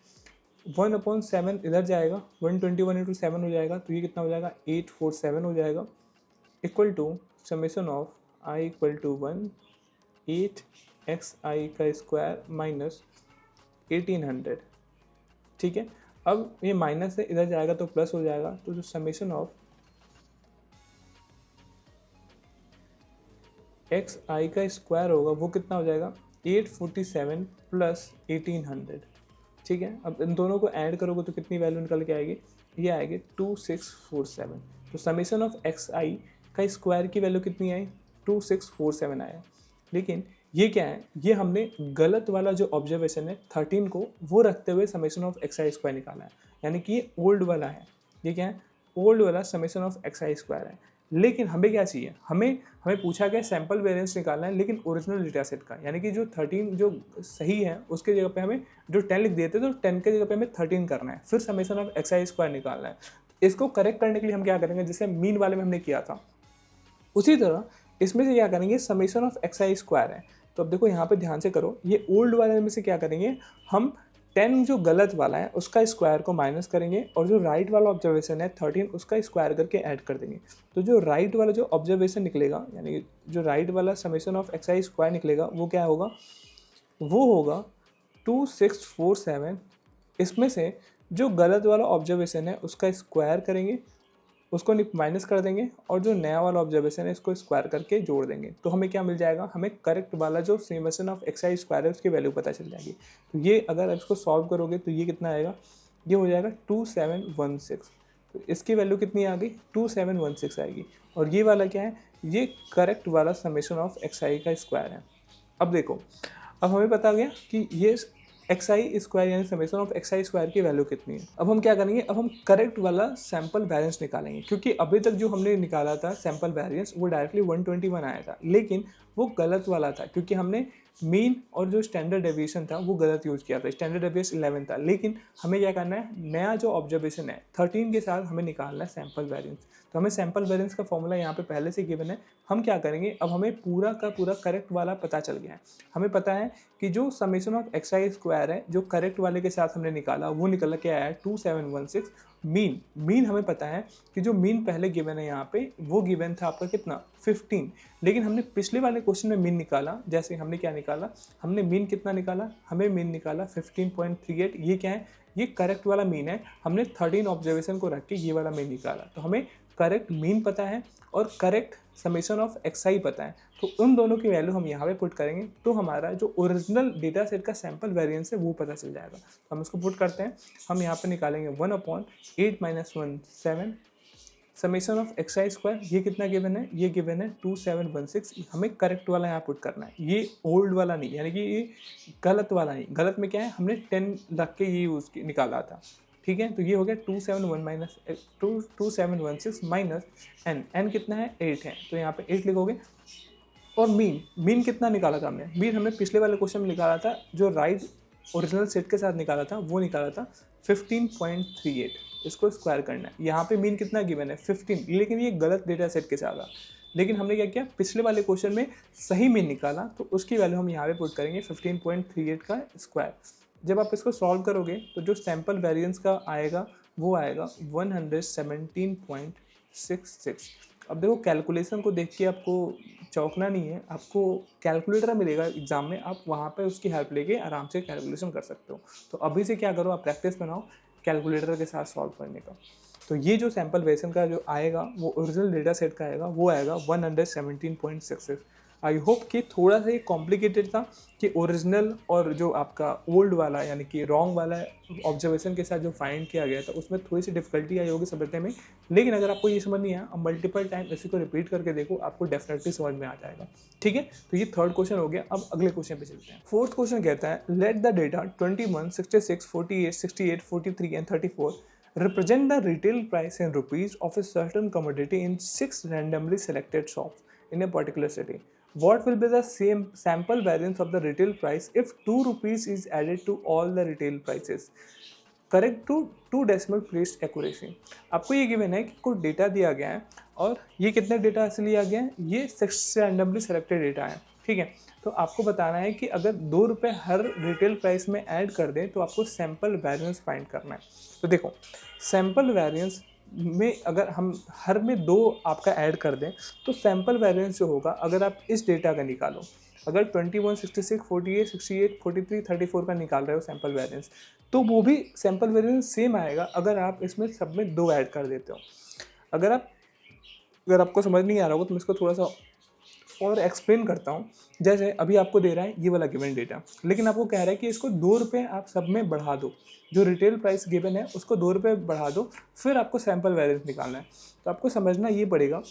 1/7 इधर जाएगा, 121 इंटू 7 हो जाएगा, तो ये कितना हो जाएगा, 847 हो जाएगा, equal to summation of I equal to 1 8 X I का स्क्वायर माइनस 1800। ठीक है, अब ये माइनस से इधर जाएगा तो प्लस हो जाएगा, तो जो समेशन ऑफ एक्स आई का स्क्वायर होगा वो कितना हो जाएगा, 847 प्लस 1800। ठीक है, अब इन दोनों को ऐड करोगे तो कितनी वैल्यू निकल के आएगी, ये आएगी 2647। तो समेशन ऑफ एक्स आई का स्क्वायर की वैल्यू कितनी आई, 2647 आया। लेकिन ये क्या है, ये हमने गलत वाला जो ऑब्जर्वेशन है 13 को वो रखते हुए summation of x i square निकाला है, यानी कि ये ओल्ड वाला है। ये क्या है, ओल्ड वाला summation of x i square है। लेकिन हमें क्या चाहिए, हमें पूछा गया सैम्पल वेरिएंस निकालना है, लेकिन ओरिजिनल डेटा सेट का, यानी कि जो 13 जो सही है उसके जगह पे हमें जो 10 लिख दिए थे, तो 10 के जगह पे हमें 13 करना है, फिर summation of x i square निकालना है। इसको करेक्ट करने के लिए हम क्या करेंगे, जैसे मीन वाले में हमने किया था उसी तरह इसमें से क्या करेंगे, summation of x i square है। तो अब देखो यहाँ पे ध्यान से करो, ये ओल्ड वाले में से क्या करेंगे, हम 10 जो गलत वाला है उसका स्क्वायर को माइनस करेंगे और जो राइट वाला ऑब्जर्वेशन है 13 उसका स्क्वायर करके ऐड कर देंगे। तो जो राइट वाला जो ऑब्जर्वेशन निकलेगा यानी जो राइट वाला summation of x i square निकलेगा वो क्या होगा, वो होगा 2647। इसमें से जो गलत वाला ऑब्जर्वेशन है उसका स्क्वायर करेंगे, उसको माइनस कर देंगे और जो नया वाला ऑब्जर्वेशन है इसको स्क्वायर करके जोड़ देंगे। तो हमें क्या मिल जाएगा, हमें करेक्ट वाला जो summation of x i square है उसकी वैल्यू पता चल जाएगी। तो ये अगर इसको सॉल्व करोगे तो ये कितना आएगा, ये हो जाएगा 2716। तो इसकी वैल्यू कितनी आ गई, 2716 आएगी। और ये वाला क्या है, ये करेक्ट वाला समेशन ऑफ एक्स आई का स्क्वायर है। अब देखो, अब हमें पता गया कि ये एक्स आई स्क्वायर यानी summation of x i square की वैल्यू कितनी है। अब हम क्या करेंगे, अब हम करेक्ट वाला सैम्पल वेरिएंस निकालेंगे, क्योंकि अभी तक जो हमने निकाला था सैम्पल वेरिएंस वो डायरेक्टली 121 आया था, लेकिन वो गलत वाला था क्योंकि हमने मीन और जो स्टैंडर्ड डेविएशन था वो गलत यूज़ किया था। स्टैंडर्ड डेविएशन 11 था, लेकिन हमें क्या करना है, नया जो ऑब्जर्वेशन है 13 के साथ हमें निकालना है सैम्पल वेरिएंस। तो हमें सैम्पल वेरिएंस का फॉर्मूला यहाँ पे पहले से गिवन है। हम क्या करेंगे, अब हमें पूरा का पूरा करेक्ट वाला पता चल गया है। हमें पता है कि जो summation of x i square है जो करेक्ट वाले के साथ हमने निकाला वो निकला क्या आया 2716। मीन हमें पता है कि जो मीन पहले गिवन है यहाँ पे वो गिवन था आपका कितना 15, लेकिन हमने पिछले वाले क्वेश्चन में मीन निकाला। जैसे हमने क्या निकाला, हमने मीन कितना निकाला, हमें मीन निकाला 15.38। ये क्या है, ये करेक्ट वाला मीन है। हमने 13 ऑब्जर्वेशन को रख के ये वाला मीन निकाला। तो हमें करेक्ट मीन पता है और करेक्ट समेशन ऑफ एक्स आई पता है। तो उन दोनों की वैल्यू हम यहाँ पे पुट करेंगे तो हमारा जो ओरिजिनल डेटा सेट का सैम्पल वेरिएंस है वो पता चल जाएगा। तो हम इसको पुट करते हैं। हम यहाँ पे निकालेंगे 1/8 - 1 7 summation of x i square. ये कितना गिवन है, ये गिवन है 2716। हमें करेक्ट वाला यहाँ पुट करना है, ये ओल्ड वाला नहीं, यानी कि ये गलत वाला नहीं। गलत में क्या है, हमने 10 रख के ये यूज़ निकाला था। ठीक है, तो ये हो गया 2716 माइनस एन कितना है 8 है, तो यहाँ पे 8 लिखोगे। और मीन कितना निकाला था हमने, मीन हमने पिछले वाले क्वेश्चन में निकाला था, जो राइट ओरिजिनल सेट के साथ निकाला था वो निकाला था 15.38। इसको स्क्वायर करना है। यहाँ पे मीन कितना गिवन है 15, लेकिन ये गलत डेटा सेट के साथ था। लेकिन हमने क्या किया, पिछले वाले क्वेश्चन में सही मीन निकाला, तो उसकी वैल्यू हम यहाँ पे पुट करेंगे 15.38 का स्क्वायर। जब आप इसको सॉल्व करोगे तो जो सैम्पल वेरिएंस का आएगा वो आएगा 117.66। अब देखो, कैलकुलेशन को देख के आपको चौंकना नहीं है, आपको कैलकुलेटर मिलेगा एग्जाम में, आप वहाँ पे उसकी हेल्प लेके आराम से कैलकुलेशन कर सकते हो। तो अभी से क्या करो, आप प्रैक्टिस बनाओ कैलकुलेटर के साथ सॉल्व करने का। तो ये जो सैम्पल वेरिएशन का जो आएगा वो ओरिजिनल डेटा सेट का आएगा, वो आएगा 117.66। आई होप कि थोड़ा सा ये कॉम्प्लिकेटेड था कि ओरिजिनल और जो आपका ओल्ड वाला यानी कि रॉन्ग वाला ऑब्जर्वेशन के साथ जो फाइंड किया गया था उसमें थोड़ी सी डिफिकल्टी आई होगी समझने में। लेकिन अगर आपको ये समझ नहीं आया, मल्टीपल टाइम इसी को रिपीट करके देखो, आपको डेफिनेटली समझ में आ जाएगा। ठीक है, तो ये थर्ड क्वेश्चन हो गया। अब अगले क्वेश्चन पे चलते हैं। फोर्थ क्वेश्चन कहता है, let the data 21, 66, 48, 68, 43 and 34 represent the retail price in rupees of a certain commodity in 6 randomly selected shops in a particular city. What will be the same sample variance of the retail price if 2 rupees is added to all the retail prices? Correct to 2 decimal place accuracy. आपको ये given है कि कोई data दिया गया है और ये कितने डेटा से लिया गया है, ये 6 रैंडमली सेलेक्टेड डेटा है। ठीक है, तो आपको बताना है कि अगर 2 रुपये हर रिटेल प्राइस में ऐड कर दें तो आपको सैम्पल वेरिएंस फाइंड करना है। तो देखो, सैम्पल वेरिएंस में अगर हम हर में 2 आपका ऐड कर दें तो सैम्पल वेरिएंस जो होगा, अगर आप इस डेटा का निकालो, अगर 21, 66, 48, 68, 43, 34 का निकाल रहे हो सैम्पल वेरिएंस, तो वो भी सैम्पल वेरिएंस सेम आएगा अगर आप इसमें सब में 2 ऐड कर देते हो। अगर आपको समझ नहीं आ रहा होगा तो मैं इसको थोड़ा सा और एक्सप्लेन करता हूँ। जैसे अभी आपको दे रहा है ये वाला गिवन डेटा, लेकिन आपको कह रहा है कि इसको 2 रुपये आप सब में बढ़ा दो, जो रिटेल प्राइस गिवन है उसको 2 रुपये बढ़ा दो, फिर आपको सैम्पल वेरिएंस निकालना है। तो आपको समझना ये पड़ेगा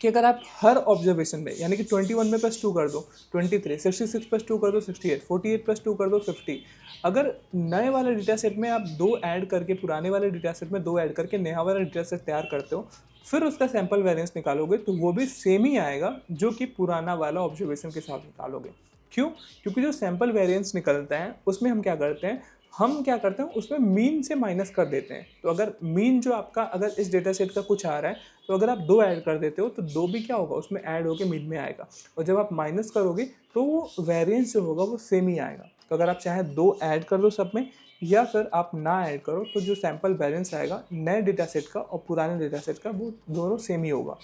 कि अगर आप हर ऑब्जर्वेशन में, यानी कि 21 में +2 कर दो 23, 66 +2 कर दो 68, 48 +2 कर दो 50। अगर नए वाले डेटा सेट में आप 2 ऐड करके, पुराने वाले डेटा सेट में 2 ऐड करके नया वाला डेटा सेट तैयार करते हो, फिर उसका सैम्पल वेरिएंस निकालोगे तो वो भी सेम ही आएगा जो कि पुराना वाला ऑब्जर्वेशन के साथ निकालोगे। क्यों? क्योंकि जो सैम्पल वेरिएंस निकलता है उसमें हम क्या करते हैं, उसमें मीन से माइनस कर देते हैं। तो अगर मीन जो आपका, अगर इस डेटा सेट का कुछ आ रहा है तो अगर आप 2 ऐड कर देते हो तो 2 भी क्या होगा, उसमें ऐड होकर मीन में आएगा, और जब आप माइनस करोगे तो वो वेरिएंस जो होगा वो सेम ही आएगा। तो अगर आप चाहें 2 ऐड कर दो सब में, या फिर आप ना ऐड करो, तो जो सैंपल वेरिएंस आएगा नए डेटा सेट का और पुराने डेटा सेट का, वो दोनों सेम ही होगा।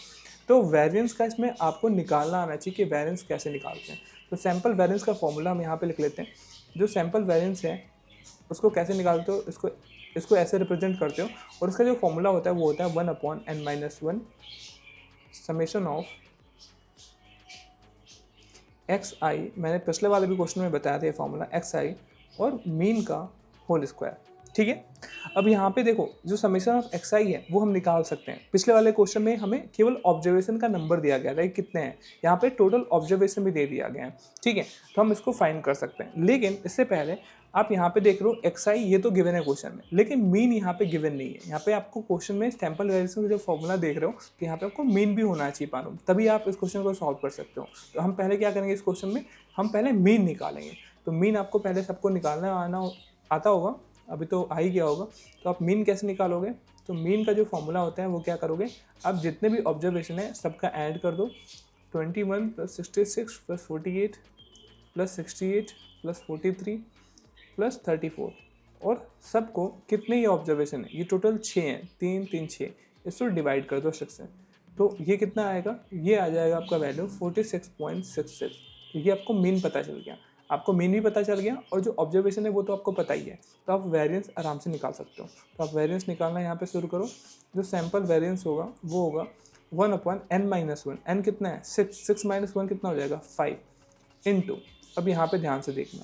तो वेरिएंस का इसमें आपको निकालना आना चाहिए कि वेरिएंस कैसे निकालते हैं। तो सैंपल वेरिएंस का फॉर्मूला हम यहाँ पे लिख लेते हैं। जो सैंपल वेरिएंस है उसको कैसे निकालते हो, इसको ऐसे रिप्रेजेंट करते हो, और इसका जो फॉर्मूला होता है वो होता है 1/n-1 समेशन ऑफ xi, मैंने पिछले वाले भी क्वेश्चन में बताया था ये फॉर्मूला, xi और मीन का होल स्क्वायर। ठीक है, अब यहाँ पे देखो जो समेशन ऑफ xi है वो हम निकाल सकते हैं। पिछले वाले क्वेश्चन में हमें केवल ऑब्जर्वेशन का नंबर दिया गया था कि कितने हैं, यहाँ पे टोटल ऑब्जर्वेशन भी दे दिया गया है। ठीक है, तो हम इसको फाइंड कर सकते हैं, लेकिन इससे पहले आप यहाँ पे देख रहे हो xi ये तो गिवन है क्वेश्चन में, लेकिन मीन यहाँ पे गिवन नहीं है। यहाँ पे आपको क्वेश्चन में सैंपल वेरिएशन का जो फॉर्मूला देख रहे हो कि यहाँ पे आपको मीन भी होना चाहिए मालूम, तभी आप इस क्वेश्चन को सॉल्व कर सकते हो। तो हम पहले क्या करेंगे, इस क्वेश्चन में हम पहले मीन निकालेंगे। तो मीन आपको पहले सबको निकालना आता होगा, अभी तो आ ही गया होगा। तो आप मीन कैसे निकालोगे, तो मीन का जो फॉर्मूला होता है वो क्या करोगे, आप जितने भी ऑब्जर्वेशन है सबका ऐड कर दो। 21 + 66 + 48 + 68 + 43 + 34, और सबको कितने ये ऑब्जर्वेशन है, ये टोटल 6 हैं, 3 3 6, इसको डिवाइड कर दो 6 से। तो ये कितना आएगा, ये आ जाएगा आपका वैल्यू 46.66। तो ये आपको मीन पता चल गया, आपको मीन भी पता चल गया, और जो ऑब्जर्वेशन है वो तो आपको पता ही है। तो आप वेरिएंस आराम से निकाल सकते हो। तो आप वेरिएंस निकालना यहाँ पे शुरू करो। जो सैंपल वेरिएंस होगा वो होगा 1/n-1। n कितना है, 6 6 - 1 कितना हो जाएगा, 5 इंटू, अब यहाँ पे ध्यान से देखना,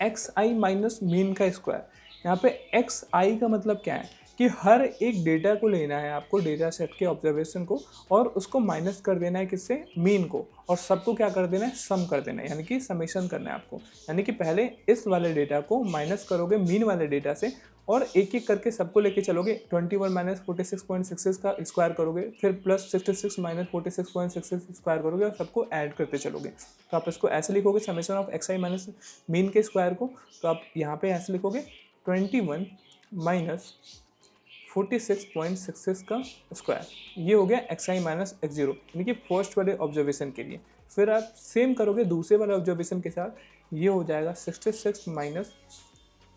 xi माइनस मीन का स्क्वायर। यहाँ पे xi का मतलब क्या है कि हर एक डेटा को लेना है आपको, डेटा सेट के ऑब्जर्वेशन को, और उसको माइनस कर देना है किससे, मीन को, और सबको क्या कर देना है, सम कर देना है, यानी कि समेशन करना है आपको। यानी कि पहले इस वाले डेटा को माइनस करोगे मीन वाले डेटा से, और एक एक करके सबको लेके चलोगे। 21 - 46.66 का स्क्वायर करोगे, फिर प्लस 66 - 46.66 स्क्वायर करोगे, और सबको ऐड करते चलोगे। तो आप इसको ऐसे लिखोगे, summation of xi minus mean के स्क्वायर को। तो आप यहाँ पे ऐसे लिखोगे 21 - 46.66 का स्क्वायर, ये हो गया xi माइनस x0, यानी कि फर्स्ट वाले ऑब्जर्वेशन के लिए। फिर आप सेम करोगे दूसरे वाले ऑब्जर्वेशन के साथ, ये हो जाएगा 66 माइनस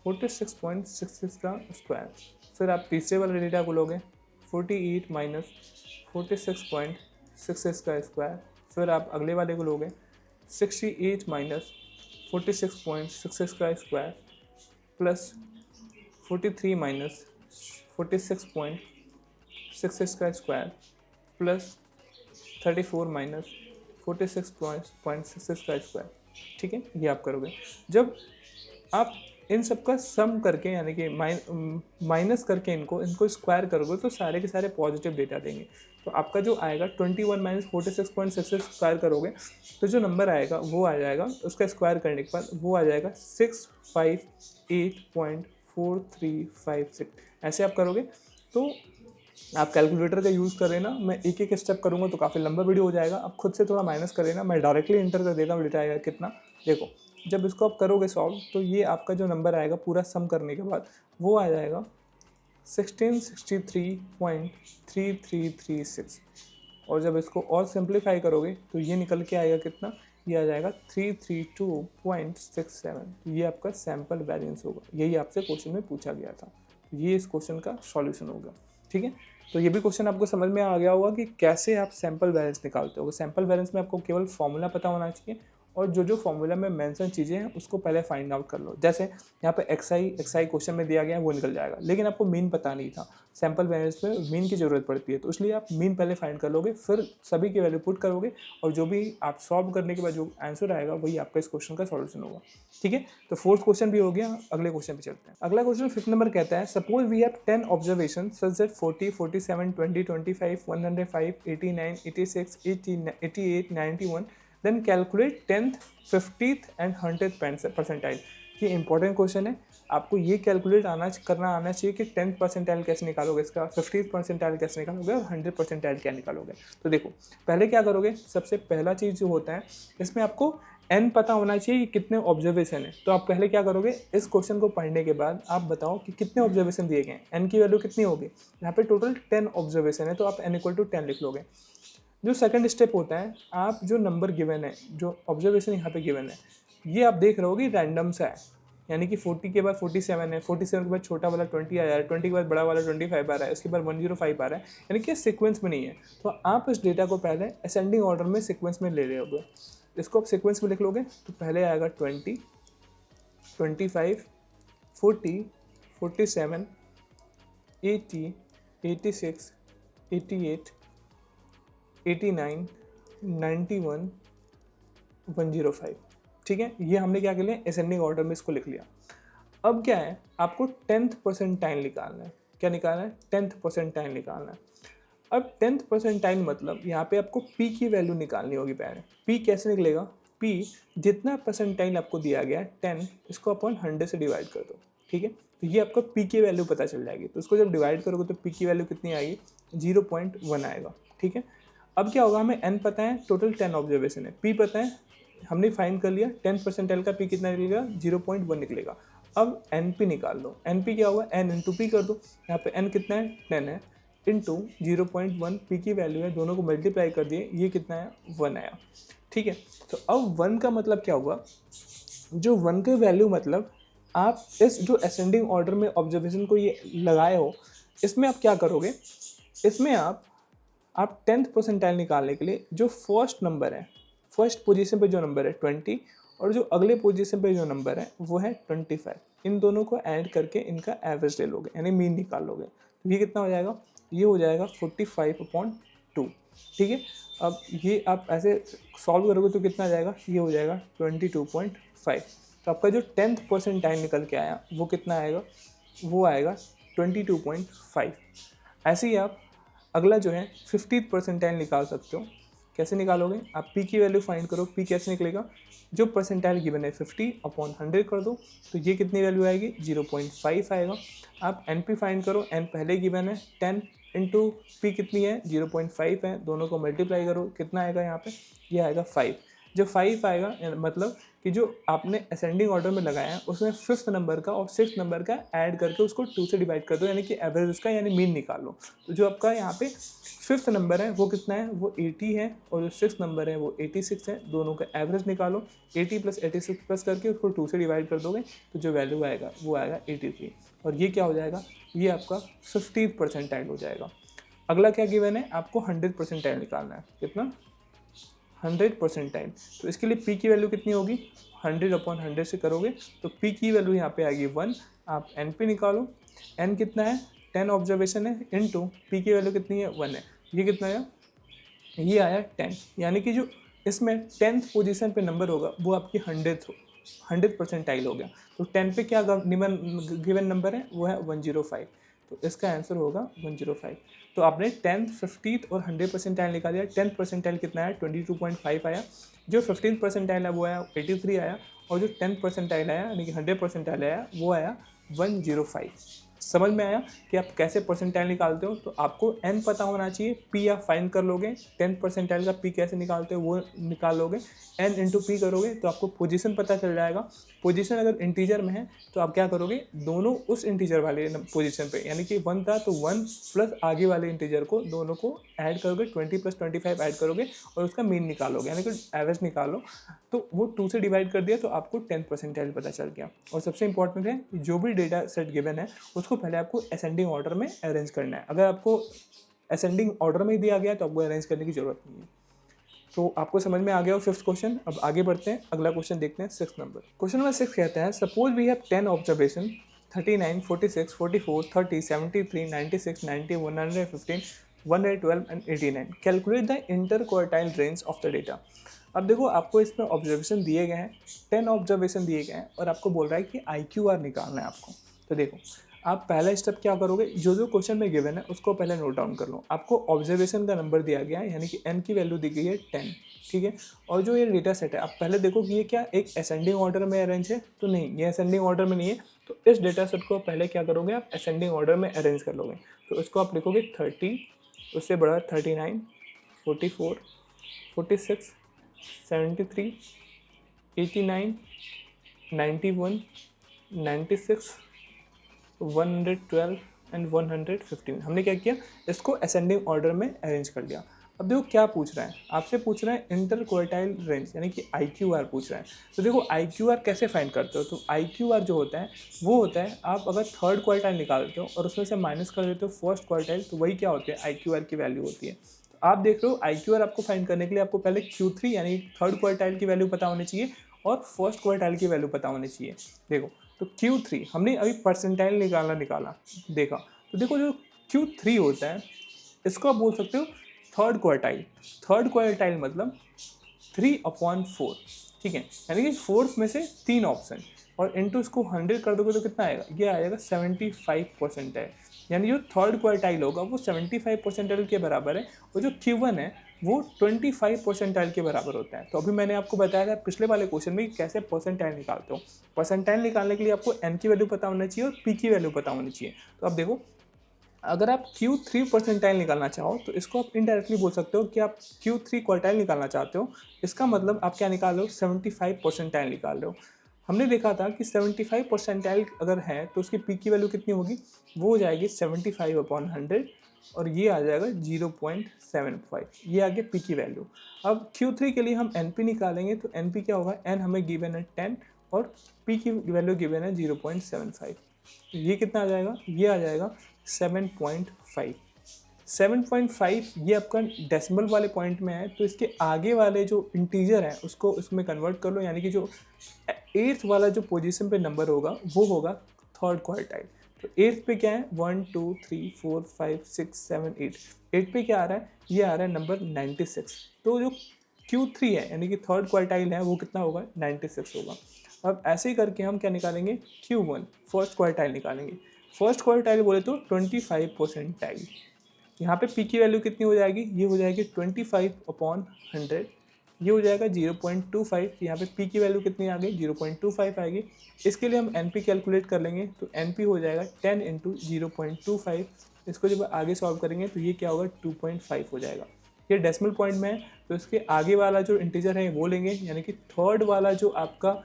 46.66 का स्क्वायर। फिर आप तीसरे वाले डेटा को लोगे, 48 माइनस 46.66 का स्क्वायर। फिर आप अगले वाले को लोगे, 68 माइनस 46.66 का स्क्वायर, प्लस 43 माइनस 46.66 का स्क्वायर, प्लस 34 माइनस 46.66 का स्क्वायर। ठीक है, ये आप करोगे। जब आप इन सब का सम करके, यानी कि माइनस करके इनको स्क्वायर करोगे, तो सारे के सारे पॉजिटिव डेटा देंगे। तो आपका जो आएगा 21 - 46.66 स्क्वायर करोगे, तो जो नंबर आएगा वो आ जाएगा, उसका स्क्वायर करने के बाद वो आ जाएगा 658.4356। ऐसे आप करोगे। तो आप कैलकुलेटर का यूज़ कर लेना, मैं एक एक स्टेप करूँगा तो काफ़ी लंबा वीडियो हो जाएगा। आप खुद से थोड़ा माइनस कर लेना, मैं डायरेक्टली इंटर कर देता हूँ डेटा आएगा कितना। देखो, जब इसको आप करोगे सॉल्व, तो ये आपका जो नंबर आएगा पूरा सम करने के बाद, वो आ जाएगा 1663.3336। और जब इसको और सिंप्लीफाई करोगे तो ये निकल के आएगा कितना, ये आ जाएगा 332.67। ये आपका सैंपल वेरिएंस होगा, यही आपसे क्वेश्चन में पूछा गया था। ये इस क्वेश्चन का सॉल्यूशन होगा। ठीक है, तो ये भी क्वेश्चन आपको समझ में आ गया होगा कि कैसे आप सैंपल वेरिएंस निकालते हो। सैंपल वेरिएंस में आपको केवल फॉर्मूला पता होना चाहिए, और जो जो फॉर्मूला में मेंशन चीज़ें हैं उसको पहले फाइंड आउट कर लो। जैसे यहाँ पे xi क्वेश्चन में दिया गया है, वो निकल जाएगा, लेकिन आपको मीन पता नहीं था। सैंपल वेरिएंस में मीन की ज़रूरत पड़ती है, तो इसलिए आप मीन पहले फाइंड कर लोगे, फिर सभी की वैल्यू पुट करोगे, और जो भी आप सॉल्व करने के बाद जो आंसर आएगा वही आपका इस क्वेश्चन का सॉल्यूशन होगा। ठीक है, तो फोर्थ क्वेश्चन भी हो गया। अगले क्वेश्चन पे चलते हैं। अगला क्वेश्चन 5th नंबर कहता है, suppose we have 10 observation such that 40, 47, 20, 25, 105, 89, 86, 88, 91, then calculate 10th, 50th and 100th percentile. ये इंपॉर्टेंट क्वेश्चन है, आपको ये कैलकुलेट करना आना चाहिए कि 10th परसेंटाइल कैसे निकालोगे इसका, 50th परसेंटाइल कैसे निकालोगे, और 100th परसेंटाइल क्या निकालोगे। तो देखो, पहले क्या करोगे, सबसे पहला चीज़ जो होता है, इसमें आपको n पता होना चाहिए कि कितने ऑब्जर्वेशन है। तो आप पहले क्या करोगे, इस क्वेश्चन को पढ़ने के बाद आप बताओ कि कितने ऑब्जर्वेशन दिए गए हैं, n की वैल्यू कितनी होगी। यहाँ पे टोटल 10 ऑब्जर्वेशन है, तो आप n = 10 लिख लोगे। जो सेकंड स्टेप होता है, आप जो नंबर गिवन है, जो ऑब्जर्वेशन यहाँ पे गिवन है, ये आप देख रहे हो कि रैंडम सा है, यानी कि 40 के बाद 47 है, 47 के बाद छोटा वाला 20 आ रहा है, 20 के बाद बड़ा वाला 25 आ रहा है, उसके बाद 105 आ रहा है, यानी कि सीक्वेंस में नहीं है। तो आप इस डेटा को पहले असेंडिंग ऑर्डर में सीक्वेंस में ले रहे होगे। इसको आप सीक्वेंस में लिख लोगे तो पहले आएगा 20, 25, 40, 47, 80, 86, 88, 89, 91, 105। ठीक है, ये हमने क्या कर लिया, असेंडिंग ऑर्डर में इसको लिख लिया। अब क्या है, आपको 10th परसेंटाइल निकालना है। क्या निकालना है, 10th परसेंटाइल निकालना है। अब 10th परसेंटाइल मतलब यहाँ पे आपको पी की वैल्यू निकालनी होगी पहले। पी कैसे निकलेगा, पी जितना परसेंटाइल आपको दिया गया 10, इसको अपन 100 से डिवाइड कर दो। ठीक है, तो ये आपको पी की वैल्यू पता चल जाएगी। तो उसको जब डिवाइड करोगे तो पी की वैल्यू कितनी आएगी, 0.1 आएगा। ठीक है, अब क्या होगा, हमें एन पता है, टोटल 10 ऑब्जर्वेशन है, पी पता है, हमने फाइंड कर लिया, 10 परसेंटाइल का पी कितना निकलेगा, 0.1 निकलेगा। अब एन पी निकाल लो। एन पी क्या होगा, एन इंटू पी कर दो। यहाँ पे एन कितना है, 10 है, इंटू 0.1 पी की वैल्यू है, दोनों को मल्टीप्लाई कर दिए, ये कितना है, 1 आया। ठीक है, तो अब 1 का मतलब क्या हुआ, जो 1 की वैल्यू मतलब आप इस जो असेंडिंग ऑर्डर में ऑब्जर्वेशन को ये लगाए हो, इसमें आप क्या करोगे, इसमें आप 10th परसेंटाइल निकालने के लिए जो फर्स्ट नंबर है, फर्स्ट पोजीशन पे जो नंबर है 20 और जो अगले पोजीशन पे जो नंबर है वो है 25, इन दोनों को ऐड करके इनका एवरेज ले लोगे, यानी मीन निकाल लोगे। तो ये कितना हो जाएगा, ये हो जाएगा 45/2। ठीक है, अब ये आप ऐसे सॉल्व करोगे तो कितना आ जाएगा, ये हो जाएगा 22.5। तो आपका जो 10th परसेंटाइल निकल के आया वो कितना आएगा, वो आएगा 22.5। ऐसे ही आप अगला जो है 50th परसेंटाइल निकाल सकते हो। कैसे निकालोगे, आप पी की वैल्यू फाइंड करो। पी कैसे निकलेगा, जो परसेंटाइल गिवन है 50/100 कर दो, तो ये कितनी वैल्यू आएगी, 0.5 आएगा। आप एन पी फाइंड करो, एन पहले गिवन है 10 इंटू पी कितनी है, 0.5 है, दोनों को मल्टीप्लाई करो, कितना आएगा यहाँ पे, ये आएगा 5। जो 5 आएगा मतलब कि जो आपने असेंडिंग ऑर्डर में लगाया है उसमें 5th नंबर का और 6th नंबर का ऐड करके उसको 2 से डिवाइड कर दो, यानी कि एवरेज उसका यानी मीन निकाल लो। तो जो आपका यहाँ पे 5th नंबर है वो कितना है, वो 80 है, और जो 6th नंबर है वो 86 है, दोनों का एवरेज निकालो। 80 + 86 प्लस करके उसको 2 से डिवाइड कर दोगे तो जो वैल्यू आएगा वो आएगा 83। और ये क्या हो जाएगा, ये आपका 50th परसेंटाइल हो जाएगा। अगला क्या गिवन है, आपको 100 परसेंटाइल निकालना है। कितना, 100 परसेंटाइल। तो इसके लिए पी की वैल्यू कितनी होगी, 100/100 से करोगे तो पी की वैल्यू यहाँ पे आएगी 1। आप एन पी निकालो, एन कितना है, 10 ऑब्जर्वेशन है, इनटू पी की वैल्यू कितनी है, 1 है, ये कितना आया, ये आया 10। यानी कि जो इसमें 10th पोजीशन पे नंबर होगा वो आपकी 100 परसेंटाइल हो गया। तो 10 पे क्या गिवन नंबर है, वो है 105। तो इसका आंसर होगा 105। तो आपने 10th, 50th और 100 परसेंटाइल निकाल दिया। 10th परसेंटाइल कितना है, 22.5 आया। जो 15th परसेंटाइल है वो आया 83 आया, और जो 10th परसेंटाइल आया यानी कि 100 परसेंटाइल आया वो आया 105। समझ में आया कि आप कैसे परसेंटाइल निकालते हो। तो आपको एन पता होना चाहिए, पी आप फाइंड कर लोगे, 10th परसेंटाइल का पी कैसे निकालते हो वो निकाल लोगे, एन इंटू पी करोगे तो आपको पोजीशन पता चल जाएगा। पोजीशन अगर इंटीजर में है तो आप क्या करोगे, दोनों उस इंटीजर वाले पोजीशन पे, यानी कि 1 था तो 1 प्लस आगे वाले इंटीजर को, दोनों को ऐड करोगे, 20 + 25 ऐड करोगे और उसका मीन निकालोगे, यानी कि एवरेज निकालो। तो वो 2 से डिवाइड कर दिया तो आपको 10th परसेंटाइल पता चल गया। और सबसे इंपॉर्टेंट है, जो भी डेटा सेट गिवन है उसको पहले आपको असेंडिंग ऑर्डर में अरेंज करना है। अगर आपको असेंडिंग ऑर्डर में ही दिया गया तो आपको अरेंज करने की जरूरत नहीं है। तो आपको समझ में आ गया हो 5th क्वेश्चन। अब आगे बढ़ते हैं, अगला क्वेश्चन देखते हैं 6th नंबर। क्वेश्चन नंबर 6 कहता है, suppose we have 10 observation 39, 46, 44, 30, 73, 96, 90, 115, 112 and 89। Calculate the interquartile range of the data. अब देखो, आपको इसमें ऑब्जर्वेशन दिए गए हैं, 10 ऑब्जर्वेशन दिए गए हैं और आपको बोल रहा है कि IQR निकालना है आपको। तो देखो, आप पहला स्टेप क्या करोगे, जो जो क्वेश्चन में गिवन है उसको पहले नोट डाउन कर लो। आपको ऑब्जर्वेशन का नंबर दिया गया है, यानी कि एन की वैल्यू दी गई है 10। ठीक है, और जो ये डेटा सेट है आप पहले देखो कि ये क्या एक असेंडिंग ऑर्डर में अरेंज है, तो नहीं, ये असेंडिंग ऑर्डर में नहीं है। तो इस डेटा सेट को पहले क्या करोगे, आप असेंडिंग ऑर्डर में अरेंज कर लोगे। तो इसको आप लिखोगे 30, उससे बड़ा 39, 44, 46, 73, 89, 91, 96, 112 एंड 115। हमने क्या किया, इसको असेंडिंग ऑर्डर में अरेंज कर लिया। अब देखो क्या पूछ रहा है, आपसे पूछ रहा है इंटर क्वार्टाइल रेंज यानी कि IQR पूछ रहा है। तो देखो IQR कैसे फाइंड करते हो, तो IQR जो होता है वो होता है, आप अगर थर्ड क्वार्टाइल निकालते हो और उसमें से माइनस कर देते हो फर्स्ट क्वार्टाइल, तो वही क्या होते हैं, IQR की वैल्यू होती है। तो आप देख रहे हो IQR आपको फाइंड करने के लिए आपको पहले Q3 यानी थर्ड क्वार्टाइल की वैल्यू पता होनी चाहिए और फर्स्ट क्वार्टाइल की वैल्यू पता होनी चाहिए। देखो तो Q3 हमने अभी परसेंटाइल निकाला देखा, तो देखो जो Q3 होता है इसको आप बोल सकते हो थर्ड क्वार्टाइल। थर्ड क्वार्टाइल मतलब 3/4, ठीक है, यानी कि फोर्थ में से 3 ऑप्शन, और इंटू इसको 100 कर दोगे तो कितना आएगा, ये आएगा 75%। यानी जो थर्ड क्वार्टाइल होगा वो 75% के बराबर है, और जो Q1 है वो 25% के बराबर होता है। तो अभी मैंने आपको बताया था पिछले वाले क्वेश्चन में कैसे परसेंटाइल निकालते हो। परसेंटाइल निकालने के लिए आपको n की वैल्यू पता होना चाहिए और p की वैल्यू पता होनी चाहिए। तो अब देखो, अगर आप Q3 परसेंटाइल निकालना चाहो तो इसको आप इनडायरेक्टली बोल सकते हो कि आप Q3 क्वार्टाइल निकालना चाहते हो। इसका मतलब आप क्या निकाल रहे हो, 75 परसेंटाइल निकाल रहे हो। हमने देखा था कि 75 परसेंटाइल अगर है तो उसकी पी की वैल्यू कितनी होगी, वो हो जाएगी 75/100, और ये आ जाएगा 0.75, ये आ गया पी की वैल्यू। अब Q3 के लिए हम NP निकालेंगे, तो NP क्या होगा, N हमें गिवन है 10 और P की वैल्यू गिवन है 0.75। ये कितना आ जाएगा, ये आ जाएगा 7.5। 7.5 ये आपका डेसिमल वाले पॉइंट में है, तो इसके आगे वाले जो इंटीजर हैं उसको इसमें कन्वर्ट कर लो, यानी कि जो एट्थ वाला जो पोजीशन पे नंबर होगा वो होगा थर्ड क्वार्टाइल। तो एट्थ पे क्या है, 1 2 3 4 5 6 7 8, एट पे क्या आ रहा है, ये आ रहा है नंबर 96। तो जो Q3 है यानी कि थर्ड क्वार्टाइल है वो कितना होगा, 96 होगा। अब ऐसे ही करके हम क्या निकालेंगे, Q1 फर्स्ट क्वार्टाइल निकालेंगे। फर्स्ट क्वार्टाइल बोले तो 25 परसेंटाइल। यहाँ पे पी की वैल्यू कितनी हो जाएगी, ये हो जाएगी 25/100, ये हो जाएगा 0.25। यहाँ पे पी की वैल्यू कितनी आ गई, 0.25 आएगी। इसके लिए हम एन पी कैलकुलेट कर लेंगे, तो एन पी हो जाएगा 10 × 0.25। इसको जब आगे सॉल्व करेंगे तो ये क्या होगा, 2.5 हो जाएगा। ये डेसिमल पॉइंट में है, तो इसके आगे वाला जो इंटीजर है वो लेंगे, यानी कि थर्ड वाला जो आपका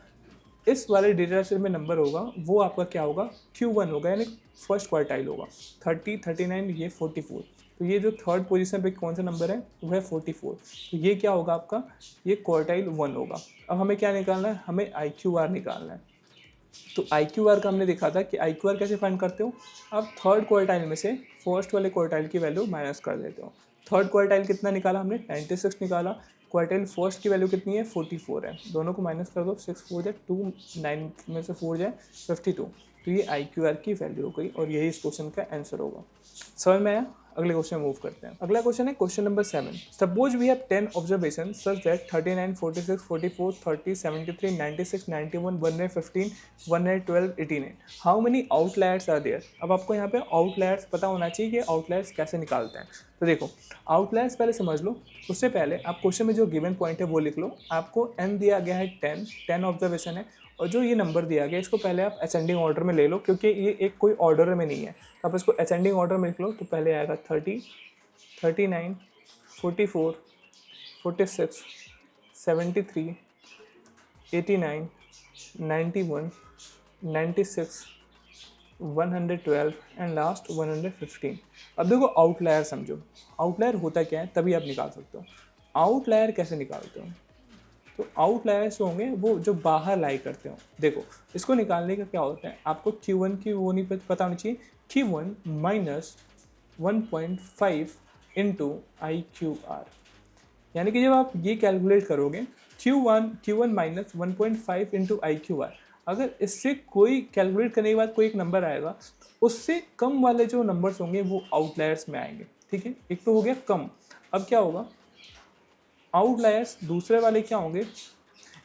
इस वाले डेटा सेट में नंबर होगा वो आपका क्या होगा, Q1 होगा, यानी फर्स्ट क्वार्टाइल होगा। 30 39 ये 44, तो ये जो थर्ड पोजीशन पे कौन सा नंबर है वो है 44। तो ये क्या होगा आपका, ये क्वार्टाइल 1 होगा। अब हमें क्या निकालना है, हमें IQR निकालना है। तो IQR का हमने देखा था कि IQR कैसे फाइंड करते हो, आप थर्ड क्वार्टाइल में से फर्स्ट वाले क्वार्टाइल की वैल्यू माइनस कर देते हो। थर्ड क्वार्टाइल कितना निकाला हमने, 96 निकाला। क्वार्टाइल फर्स्ट की वैल्यू कितनी है, 44 है, दोनों को माइनस कर दो, 6 4 जाए 2, 9 में से 4 जाए 52। तो ये IQR की वैल्यू हो गई, और यही इस क्वेश्चन का आंसर होगा। समझ में आया। अगले क्वेश्चन मूव करते हैं। अगला क्वेश्चन है question number 7। Suppose we have 10 observation such that 39 46 44 30 73 96 91 115 112 89, how many outliers are there. अब आपको यहाँ पे आउटलायर्स पता होना चाहिए कि आउटलायर्स कैसे निकालते हैं। तो देखो आउटलायर्स पहले समझ लो, उससे पहले आप क्वेश्चन में जो गिवन पॉइंट है वो लिख लो। आपको n दिया गया है 10 ऑब्जर्वेशन है, और जो ये नंबर दिया गया इसको पहले आप असेंडिंग ऑर्डर में ले लो, क्योंकि ये एक कोई ऑर्डर में नहीं है। तो आप इसको असेंडिंग ऑर्डर में लिख लो। तो पहले आएगा 30 39 44 46 73 89 91 96 112 एंड लास्ट 115। अब देखो आउटलायर समझो, आउटलायर होता क्या है तभी आप निकाल सकते हो। आउटलायर कैसे निकालते हो, तो आउटलायर्स होंगे वो जो बाहर लाई करते हो। देखो इसको निकालने का क्या होता है, आपको Q1 की वो नहीं पता होनी चाहिए, Q1 माइनस 1.5 इंटू IQR, यानी कि जब आप ये कैलकुलेट करोगे Q1 माइनस 1.5 इंटू IQR, अगर इससे कोई कैलकुलेट करने के बाद कोई एक नंबर आएगा तो उससे कम वाले जो नंबर्स होंगे वो आउटलायर्स में आएंगे। ठीक है, एक तो हो गया कम। अब क्या होगा, आउटलायर्स दूसरे वाले क्या होंगे,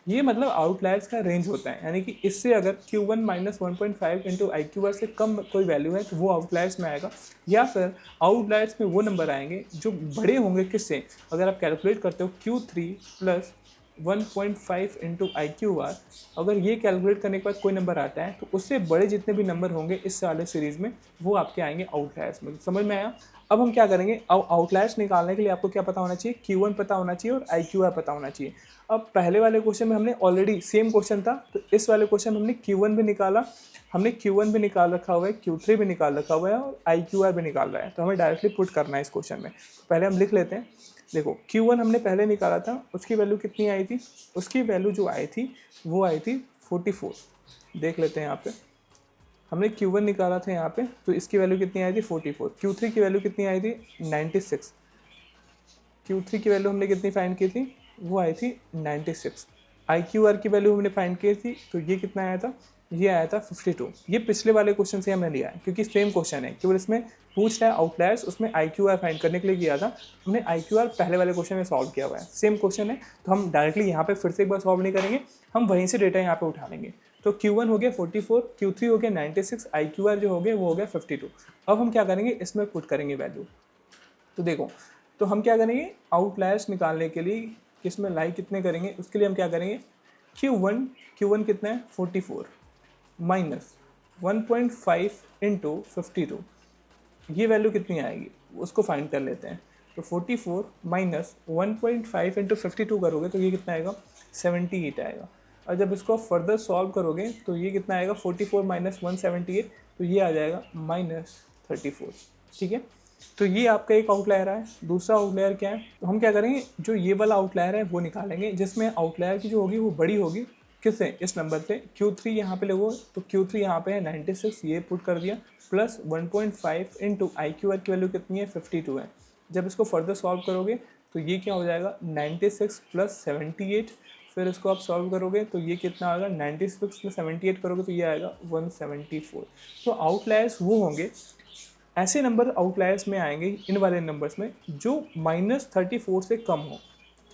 ये मतलब आउटलायर्स का रेंज होता है, यानी कि इससे अगर Q1 माइनस 1.5 इंटू IQR से कम कोई वैल्यू है तो वो आउटलायर्स में आएगा, या फिर आउटलायर्स में वो नंबर आएंगे जो बड़े होंगे किससे, अगर आप कैलकुलेट करते हो Q3 प्लस 1.5 इंटू IQR, अगर ये कैलकुलेट करने के बाद कोई नंबर आता है तो उससे बड़े जितने भी नंबर होंगे इस वाले सीरीज़ में वो आपके आएंगे आउटलायर्स में। समझ में आया। अब हम क्या करेंगे, अब आउटलायर्स निकालने के लिए आपको क्या पता होना चाहिए, Q1 पता होना चाहिए और IQR पता होना चाहिए। अब पहले वाले क्वेश्चन में हमने ऑलरेडी सेम क्वेश्चन था, तो इस वाले क्वेश्चन हमने Q1 भी निकाला, हमने Q1 भी निकाल रखा हुआ है, Q3 भी निकाल रखा हुआ है और IQR भी निकाल रहा है, तो हमें डायरेक्टली पुट करना है इस क्वेश्चन में। तो पहले हम लिख लेते हैं देखो Q1 हमने पहले निकाला था, उसकी वैल्यू कितनी आई थी, उसकी वैल्यू जो आई थी वो आई थी 44। देख लेते हैं यहाँ पे, हमने Q1 निकाला था यहाँ पे, तो इसकी वैल्यू कितनी आई थी 44। Q3 की वैल्यू कितनी आई थी 96। Q3 की वैल्यू हमने कितनी फाइंड की थी, वो आई थी 96। IQR की वैल्यू हमने फाइंड की थी, तो ये कितना आया था, ये आया था 52। ये पिछले वाले क्वेश्चन से हमने लिया है क्योंकि सेम क्वेश्चन है, केवल इसमें पूछ रहा है आउटलायर्स, उसमें IQR फाइंड करने के लिए किया था। हमने IQR पहले वाले क्वेश्चन में सॉल्व किया हुआ है, सेम क्वेश्चन है, तो हम डायरेक्टली यहाँ पे फिर से एक बार सॉल्व नहीं करेंगे, हम वहीं से डेटा यहाँ पे उठा लेंगे। तो Q1 हो गया 44, Q3 हो गया 96, IQR जो हो गया वो हो गया 52। अब हम क्या करेंगे, इसमें पुट करेंगे वैल्यू। तो देखो, तो हम क्या करेंगे, आउटलायर्स निकालने के लिए किसमें लाई कितने करेंगे, उसके लिए हम क्या करेंगे, Q1 कितना है 44 माइनस 1.5 इंटू 52, ये वैल्यू कितनी आएगी उसको फाइंड कर लेते हैं। तो 44 माइनस 1.5 इंटू 52 करोगे तो ये कितना आएगा 78 आएगा। और जब इसको फर्दर सॉल्व करोगे तो ये कितना आएगा 44 माइनस 178, तो ये आ जाएगा -34। ठीक है, तो ये आपका एक आउटलायर है। दूसरा आउटलायर क्या है, तो हम क्या करेंगे, जो ये वाला आउटलायर है वो निकालेंगे, जिसमें आउटलायर की जो होगी वो बड़ी होगी, किससे, इस नंबर से। Q3 यहाँ पे लगो, तो Q3 यहाँ पे है 96, ये पुट कर दिया, प्लस 1.5 इंटू IQR की वैल्यू कितनी है 52 है। जब इसको फर्दर सॉल्व करोगे तो ये क्या हो जाएगा 96 प्लस 78, फिर इसको आप सॉल्व करोगे तो ये कितना आएगा 96 प्लस 78 करोगे तो ये आएगा 174। तो आउटलायर्स वो होंगे, ऐसे नंबर आउटलायर्स में आएंगे इन वाले नंबर्स में जो -34 से कम हो।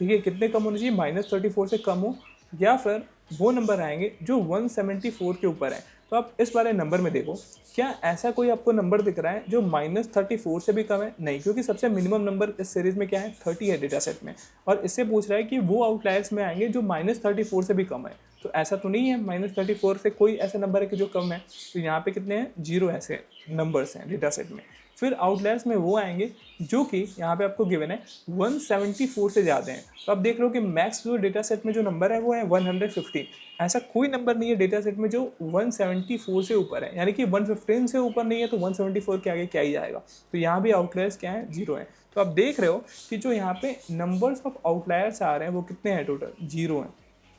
ठीक है, कितने कम होने चाहिए, -34 से कम हो, या फिर वो नंबर आएंगे जो 174 के ऊपर है। तो आप इस वाले नंबर में देखो, क्या ऐसा कोई आपको नंबर दिख रहा है जो -34 से भी कम है? नहीं, क्योंकि सबसे मिनिमम नंबर इस सीरीज में क्या है 30 है डेटा सेट में, और इससे पूछ रहा है कि वो आउटलायर्स में आएंगे जो -34 से भी कम है। तो ऐसा तो नहीं है -34 से कोई ऐसा नंबर है कि जो कम है, तो यहाँ पे कितने हैं 0 ऐसे नंबर्स हैं डेटा सेट में। फिर आउटलायर्स में वो आएंगे जो कि यहाँ पे आपको गिवन है 174 से ज़्यादा हैं। तो आप देख रहे हो कि मैक्स जो डेटा सेट में जो नंबर है वो है 115। ऐसा कोई नंबर नहीं है डेटा सेट में जो 174 से ऊपर है, यानी कि 115 से ऊपर नहीं है तो 174 के आगे क्या ही जाएगा। तो यहाँ भी आउटलायर्स क्या है 0 है। तो आप देख रहे हो कि जो यहाँ पे नंबर्स ऑफ आउटलायर्स आ रहे हैं वो कितने हैं, टोटल 0 हैं।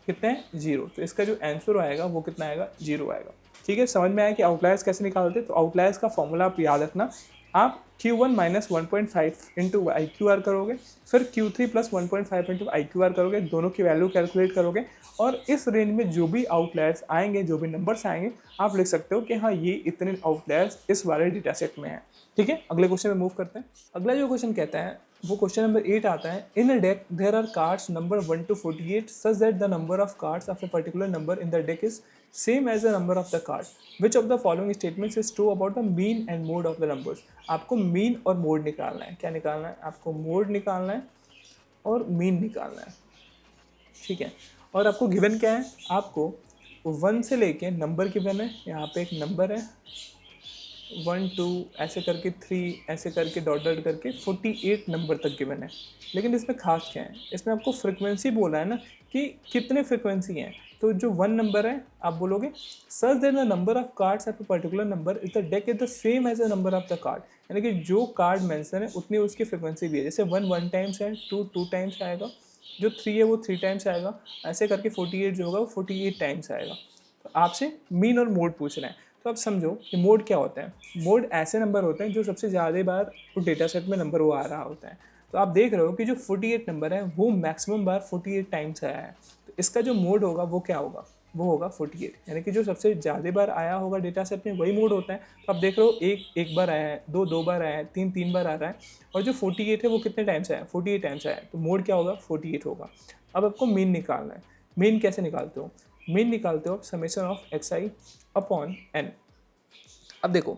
कितने हैं 0, तो इसका जो आंसर आएगा वो कितना आएगा 0 आएगा। ठीक है, समझ में आया कि आउटलायर्स कैसे निकालते हैं। तो आउटलायर्स का फॉर्मूला आप याद रखना, आप Q1 माइनस 1.5 इंटू IQR करोगे, फिर Q3 प्लस 1.5 इंटू IQR करोगे, दोनों की वैल्यू कैलकुलेट करोगे, और इस रेंज में जो भी आउटलायर्स आएंगे, जो भी नंबर्स आएंगे, आप लिख सकते हो कि हाँ ये इतने आउटलायर्स इस वाले डेटा सेट में हैं। ठीक है, अगले क्वेश्चन में मूव करते हैं। अगला जो क्वेश्चन कहता है वो क्वेश्चन नंबर 8 आता है, in a deck there are cards number 1 to 48 such that the number of cards of a particular number in the deck is same as the number of the card, which of the following statements is true about the mean and mode of the numbers. आपको mean और mode निकालना है। क्या निकालना है, आपको mode निकालना है और मीन निकालना है। ठीक है, और आपको गिवन क्या है, आपको 1 से लेके नंबर गिवन है, यहाँ पे एक नंबर है 1 2 ऐसे करके 3 ऐसे करके डॉट डॉट करके 48 नंबर तक गिवन है। लेकिन इसमें खास क्या है, इसमें आपको फ्रिक्वेंसी बोला है ना कि कितने फ्रिक्वेंसी हैं। तो जो 1 नंबर है आप बोलोगे such that the number of cards at a particular number is the deck is the same as the number of the card, यानी कि जो कार्ड मेंशन है उतनी उसकी फ्रिक्वेंसी भी है। जैसे 1 1 टाइम्स है, 2 2 टाइम्स आएगा, जो 3 है वो 3 टाइम्स आएगा, ऐसे करके 48 जो होगा वो 48 टाइम्स आएगा। तो आपसे मीन और मोड पूछ रहे हैं। तो आप समझो कि मोड क्या होता है। मोड ऐसे नंबर होते हैं जो सबसे ज़्यादा बार उस डेटा सेट में नंबर वो आ रहा होता है। तो आप देख रहे हो कि जो 48 नंबर है वो मैक्सिमम बार 48 टाइम्स आया है। तो इसका जो मोड होगा वो क्या होगा, वो होगा 48, यानी कि जो सबसे ज़्यादा बार आया होगा डेटा सेट में वही मोड होता है। तो आप देख रहे हो एक बार आया है, दो बार आया है, तीन बार आ रहा है, और जो 48 है वो कितने टाइम्स आया है, 48 टाइम्स आया है। तो मोड क्या होगा 48 होगा। अब आपको मीन निकालना है। मीन कैसे निकालते हो, मीन निकालते हो summation of xi upon n। अब देखो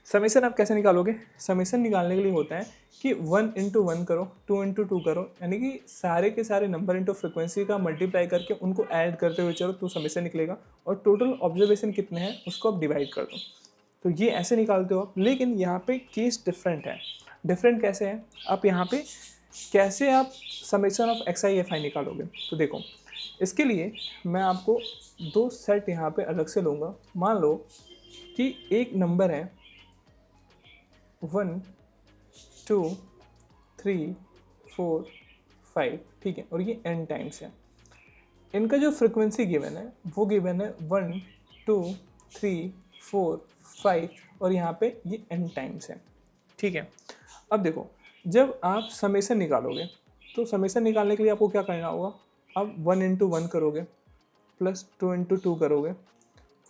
समेशन आप कैसे निकालोगे, समेशन निकालने के लिए होता है कि 1 इंटू 1 करो, 2 इंटू 2 करो, यानी कि सारे के सारे नंबर इंटू फ्रिक्वेंसी का मल्टीप्लाई करके उनको ऐड करते हुए चलो तो समेशन निकलेगा, और टोटल ऑब्जर्वेशन कितने हैं उसको आप डिवाइड कर दो। तो ये ऐसे निकालते हो आप, लेकिन यहाँ पे केस डिफरेंट है। डिफरेंट कैसे है, आप यहाँ पे कैसे आप समेशन ऑफ xi fi निकालोगे। तो देखो इसके लिए मैं आपको दो सेट यहाँ पे अलग से लूँगा। मान लो कि एक नंबर है 1 2 3 4, 5, ठीक है, और ये n टाइम्स है। इनका जो फ्रिक्वेंसी गिवन है वो गिवन है 1, 2, 3, 4, 5 और यहाँ पे ये n टाइम्स है, ठीक है। अब देखो, जब आप समेशन निकालोगे तो समेशन निकालने के लिए आपको क्या करना होगा, आप 1 इंटू 1 करोगे, प्लस 2 इंटू 2 करोगे,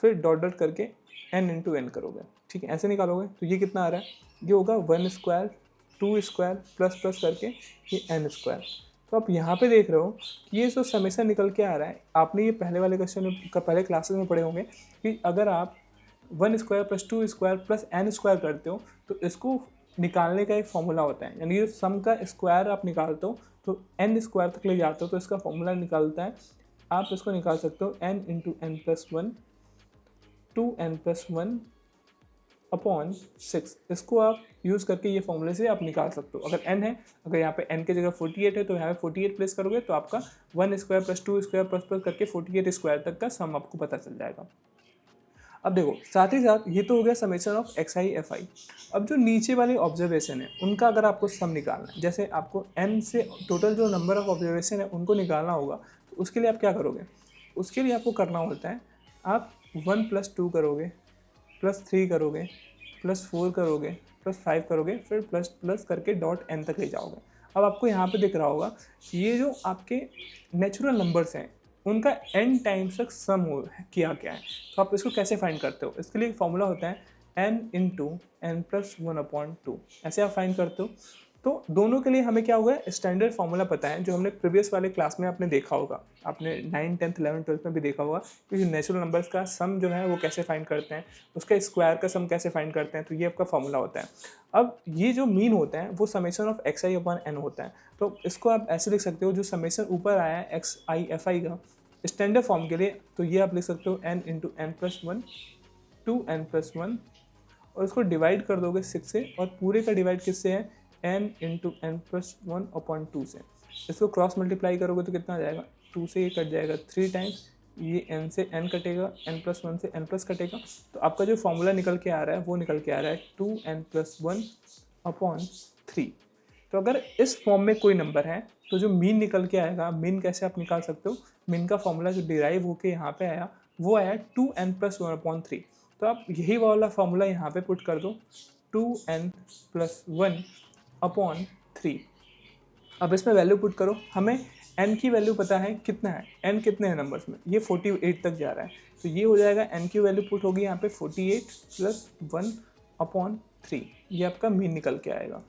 फिर डॉट डॉट करके n इंटू एन करोगे, ठीक है। ऐसे निकालोगे तो ये कितना आ रहा है, ये होगा 1 स्क्वायर 2 स्क्वायर प्लस प्लस करके ये n स्क्वायर। तो आप यहाँ पे देख रहे हो कि ये जो समेशन निकल के आ रहा है, आपने ये पहले वाले क्वेश्चन में पहले क्लासेस में पढ़े होंगे कि अगर आप 1 square plus 2 square plus n square करते हो तो इसको निकालने का एक फॉर्मूला होता है, यानी ये सम का स्क्वायर आप निकालते हो तो n स्क्वायर तक ले जाते हो तो इसका फॉर्मूला निकालता है। आप इसको निकाल सकते हो n into n plus 1 2n plus 1 upon 6। इसको आप यूज़ करके ये फॉर्मूले से आप निकाल सकते हो। अगर n है, अगर यहाँ पे n की जगह 48 है तो यहाँ पे 48 प्लेस करोगे तो आपका 1 square plus 2 square plus plus करके 48 स्क्वायर तक का सम आपको पता चल जाएगा। अब देखो, साथ ही साथ ये तो हो गया summation of x I F I. अब जो नीचे वाले ऑब्जर्वेशन है उनका अगर आपको सम निकालना है, जैसे आपको n से टोटल जो नंबर ऑफ ऑब्जर्वेशन है उनको निकालना होगा, तो उसके लिए आप क्या करोगे, उसके लिए आपको करना होता है आप 1 प्लस 2 करोगे, प्लस 3 करोगे, प्लस 4 करोगे, प्लस 5 करोगे, फिर प्लस प्लस करके डॉट n तक ले जाओगे। अब आपको यहाँ पे दिख रहा होगा कि ये जो आपके नेचुरल नंबर्स हैं उनका n टाइम्स तक सम हो किया गया है। तो आप इसको कैसे फाइंड करते हो, इसके लिए एक फॉर्मूला होता है n इंटू एन प्लस 1/2, ऐसे आप फाइंड करते हो। तो दोनों के लिए हमें क्या होगा, स्टैंडर्ड फार्मूला पता है जो हमने प्रीवियस वाले क्लास में आपने देखा होगा, आपने 9, 10, 11, 12 में भी देखा होगा कि जो नेचुरल नंबर्स का सम जो है वो कैसे फाइंड करते हैं, उसका स्क्वायर का सम कैसे फाइंड करते हैं, तो ये आपका फॉर्मूला होता है। अब ये जो मीन होता है वो summation of x i upon n होता है। तो इसको आप ऐसे लिख सकते हो, जो समेशन ऊपर आया है एक्स आई एफ आई का स्टैंडर्ड फॉर्म के लिए, तो ये आप लिख सकते हो n into n plus 1 2n plus 1 और इसको डिवाइड कर दोगे 6 से, और पूरे का डिवाइड किससे है, n इंटू एन प्लस 1/2 से। इसको क्रॉस मल्टीप्लाई करोगे तो कितना आ जाएगा, 2 से ये कट जाएगा 3 टाइम्स, ये n से n कटेगा, n प्लस 1 से n प्लस कटेगा, तो आपका जो फॉर्मूला निकल के आ रहा है वो निकल के आ रहा है 2n प्लस 1/3। तो अगर इस फॉर्म में कोई नंबर है तो जो मीन निकल के आएगा, मीन कैसे आप निकाल सकते हो, मीन का फॉर्मूला जो डिराइव होके यहाँ पे आया वो आया 2n प्लस 1/3। तो आप यही वाला फॉर्मूला यहाँ पे पुट कर दो, 2n प्लस 1/3। अब इसमें वैल्यू पुट करो, हमें n की वैल्यू पता है कितना है, n कितने हैं नंबर्स में, ये 48 तक जा रहा है, तो ये हो जाएगा n की वैल्यू पुट होगी यहाँ पे 48 प्लस 1/3, ये आपका मीन निकल के आएगा,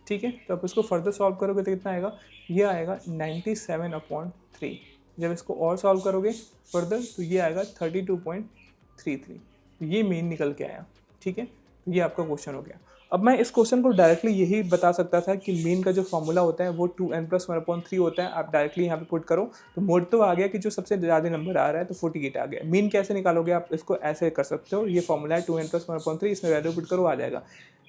ठीक है। तो आप इसको फर्दर सॉल्व करोगे तो कितना आएगा, ये आएगा 97/3। जब इसको और सॉल्व करोगे फर्दर तो ये आएगा 32.33, तो ये मीन निकल के आया, ठीक है। तो ये आपका क्वेश्चन हो गया। अब मैं इस क्वेश्चन को डायरेक्टली यही बता सकता था कि मीन का जो फॉर्मूला होता है वो 2n प्लस 1/3 होता है। आप डायरेक्टली यहाँ पे पुट करो तो मोड तो आ गया कि जो सबसे ज़्यादा नंबर आ रहा है तो 48 आ गया। मीन कैसे निकालोगे, आप इसको ऐसे कर सकते हो, ये फॉर्मूला है 2n प्लस 1/3, इसमें वैल्यू पुट करो आ जाएगा।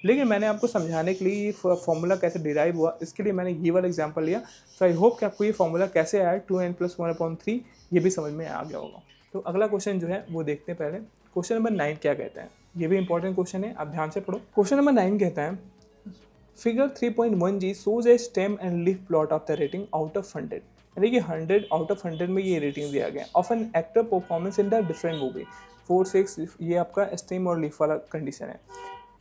लेकिन मैंने आपको समझाने के लिए ये फॉर्मूला कैसे डिराइव हुआ, इसके लिए मैंने ये वाला एग्जाम्पल लिया। तो आई होप कि आपको ये फॉर्मूला कैसे आया 2n प्लस 1/3 ये भी समझ में आ गया होगा। तो अगला क्वेश्चन जो है वो देखते हैं। पहले क्वेश्चन नंबर 9 क्या कहता है, ये भी इंपॉर्टेंट क्वेश्चन है, आप ध्यान से पढ़ो। क्वेश्चन नंबर 9 कहता है figure 3.1g shows a stem and leaf plot of the rating out of 100, यानी कि 100 आउट ऑफ 100 में ये रेटिंग दिया गया of an actor performance in the different movie 4, 6, ये आपका स्टेम और लीफ वाला कंडीशन है।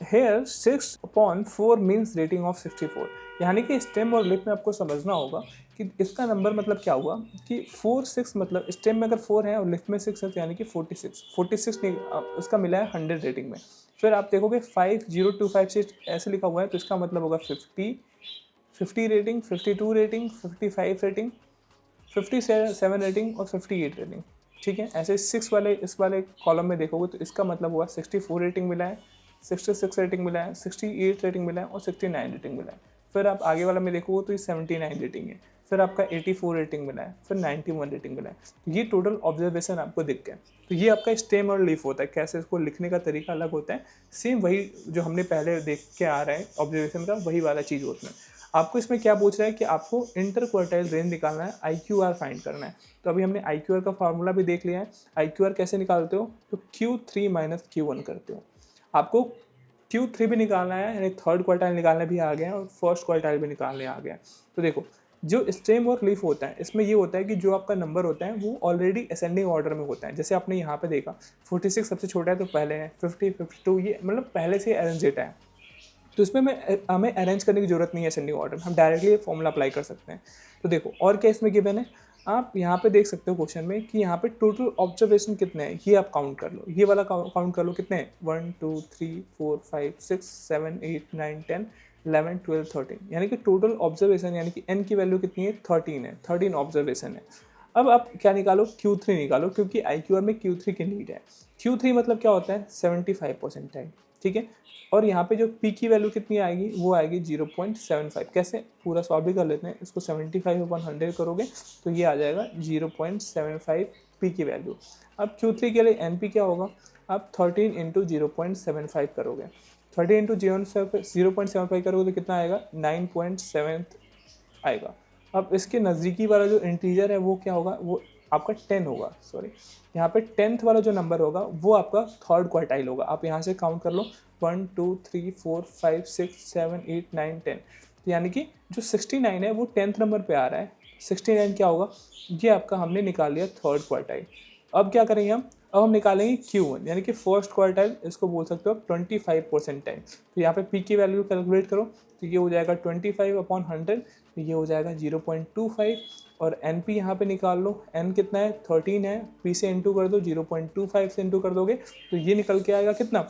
हेयर 6/4 मीन्स रेटिंग ऑफ 64, यानी कि स्टेम और लिप में आपको समझना होगा कि इसका नंबर मतलब क्या हुआ कि 4, 6 मतलब स्टेम में अगर 4 है और लिप में 6 है तो यानी कि 46 इसका मिला है 100 रेटिंग में। फिर आप देखोगे 50256 ऐसे लिखा हुआ है तो इसका मतलब होगा 50 रेटिंग, 52 रेटिंग, 55 रेटिंग, 57 रेटिंग और 58 रेटिंग, ठीक है। ऐसे 6 वाले इस वाले कॉलम में देखोगे तो इसका मतलब हुआ 64 रेटिंग मिला है, 66 रेटिंग मिला है, 68 रेटिंग मिला है और 69 रेटिंग मिला है। फिर आप आगे वाला में देखोगे तो ये 79 रेटिंग है, फिर आपका 84 रेटिंग मिला है, फिर 91 रेटिंग मिला है। तो ये टोटल ऑब्जर्वेशन आपको दिख गया। तो ये आपका स्टेम और लीफ होता है, कैसे इसको लिखने का तरीका अलग होता है, सेम वही जो हमने पहले देख के आ रहा है ऑब्जर्वेशन का वही वाला चीज़ होता है। आपको इसमें क्या पूछ रहा है कि आपको इंटर क्वार्टाइल रेंज निकालना है, IQR फाइंड करना है। तो अभी हमने IQR का फार्मूला भी देख लिया है। IQR कैसे निकालते हो, तो Q3 - Q1 करते हो। आपको Q3 भी निकालना है, यानी थर्ड क्वार्टाइल निकालना भी आ गया है और फर्स्ट क्वार्टाइल भी निकालने आ गया है। तो देखो जो स्टेम और लीफ होता है इसमें ये होता है कि जो आपका नंबर होता है वो ऑलरेडी असेंडिंग ऑर्डर में होता है। जैसे आपने यहाँ पे देखा 46 सबसे छोटा है तो पहले है, 50 52 ये मतलब पहले से अरेंज डेटा है। तो इसमें हमें अरेंज करने की जरूरत नहीं है असेंडिंग ऑर्डर में, हम डायरेक्टली ये फॉर्मूला अप्लाई कर सकते हैं। तो देखो और क्या इसमें गिवन है, आप यहाँ पे देख सकते हो क्वेश्चन में कि यहाँ पे टोटल ऑब्जर्वेशन कितने हैं, ये आप काउंट कर लो, ये वाला काउंट कर लो कितने हैं, 1 2 3 4 5 6 7 8 9 10 11 12 13, यानी कि टोटल ऑब्जर्वेशन यानी कि n की वैल्यू कितनी है 13 है, 13 ऑब्जर्वेशन है। अब आप क्या निकालो, Q3 निकालो, क्योंकि IQR में Q3 की नीड है। Q3 मतलब क्या होता है 75%, ठीक है। और यहाँ पे जो P की वैल्यू कितनी आएगी, वो आएगी 0.75। कैसे, पूरा सॉल्व भी कर लेते हैं इसको, 75/100 करोगे तो ये आ जाएगा 0.75 P की वैल्यू। अब Q3 के लिए NP क्या होगा, आप 13 इंटू 0.75 करोगे, 13 इंटू 0.75 करोगे तो कितना आएगा 9.7 आएगा। अब इसके नज़दीकी वाला जो इंटीजर है वो क्या होगा, वो आपका 10 होगा, सॉरी यहाँ पे 10th वाला जो नंबर होगा वो आपका थर्ड क्वार्टाइल होगा। आप यहाँ से काउंट कर लो 1 2 3 4 5 6 7 8 9 10, तो यानी कि जो 69 है वो 10th नंबर पे आ रहा है। 69 क्या होगा, ये आपका हमने निकाल लिया थर्ड क्वार्टाइल। अब क्या करेंगे अब हम निकालेंगे Q1 यानी कि फर्स्ट क्वार्टाइल, इसको बोल सकते हो 25%। तो यहाँ पे P की वैल्यू कैलकुलेट करो तो ये हो जाएगा 25/100, तो ये हो जाएगा 0.25। और NP यहाँ पे निकाल लो, N कितना है 13 है, P से इंटू कर दो, 0.25 से इंटू कर दोगे तो ये निकल के आएगा कितना,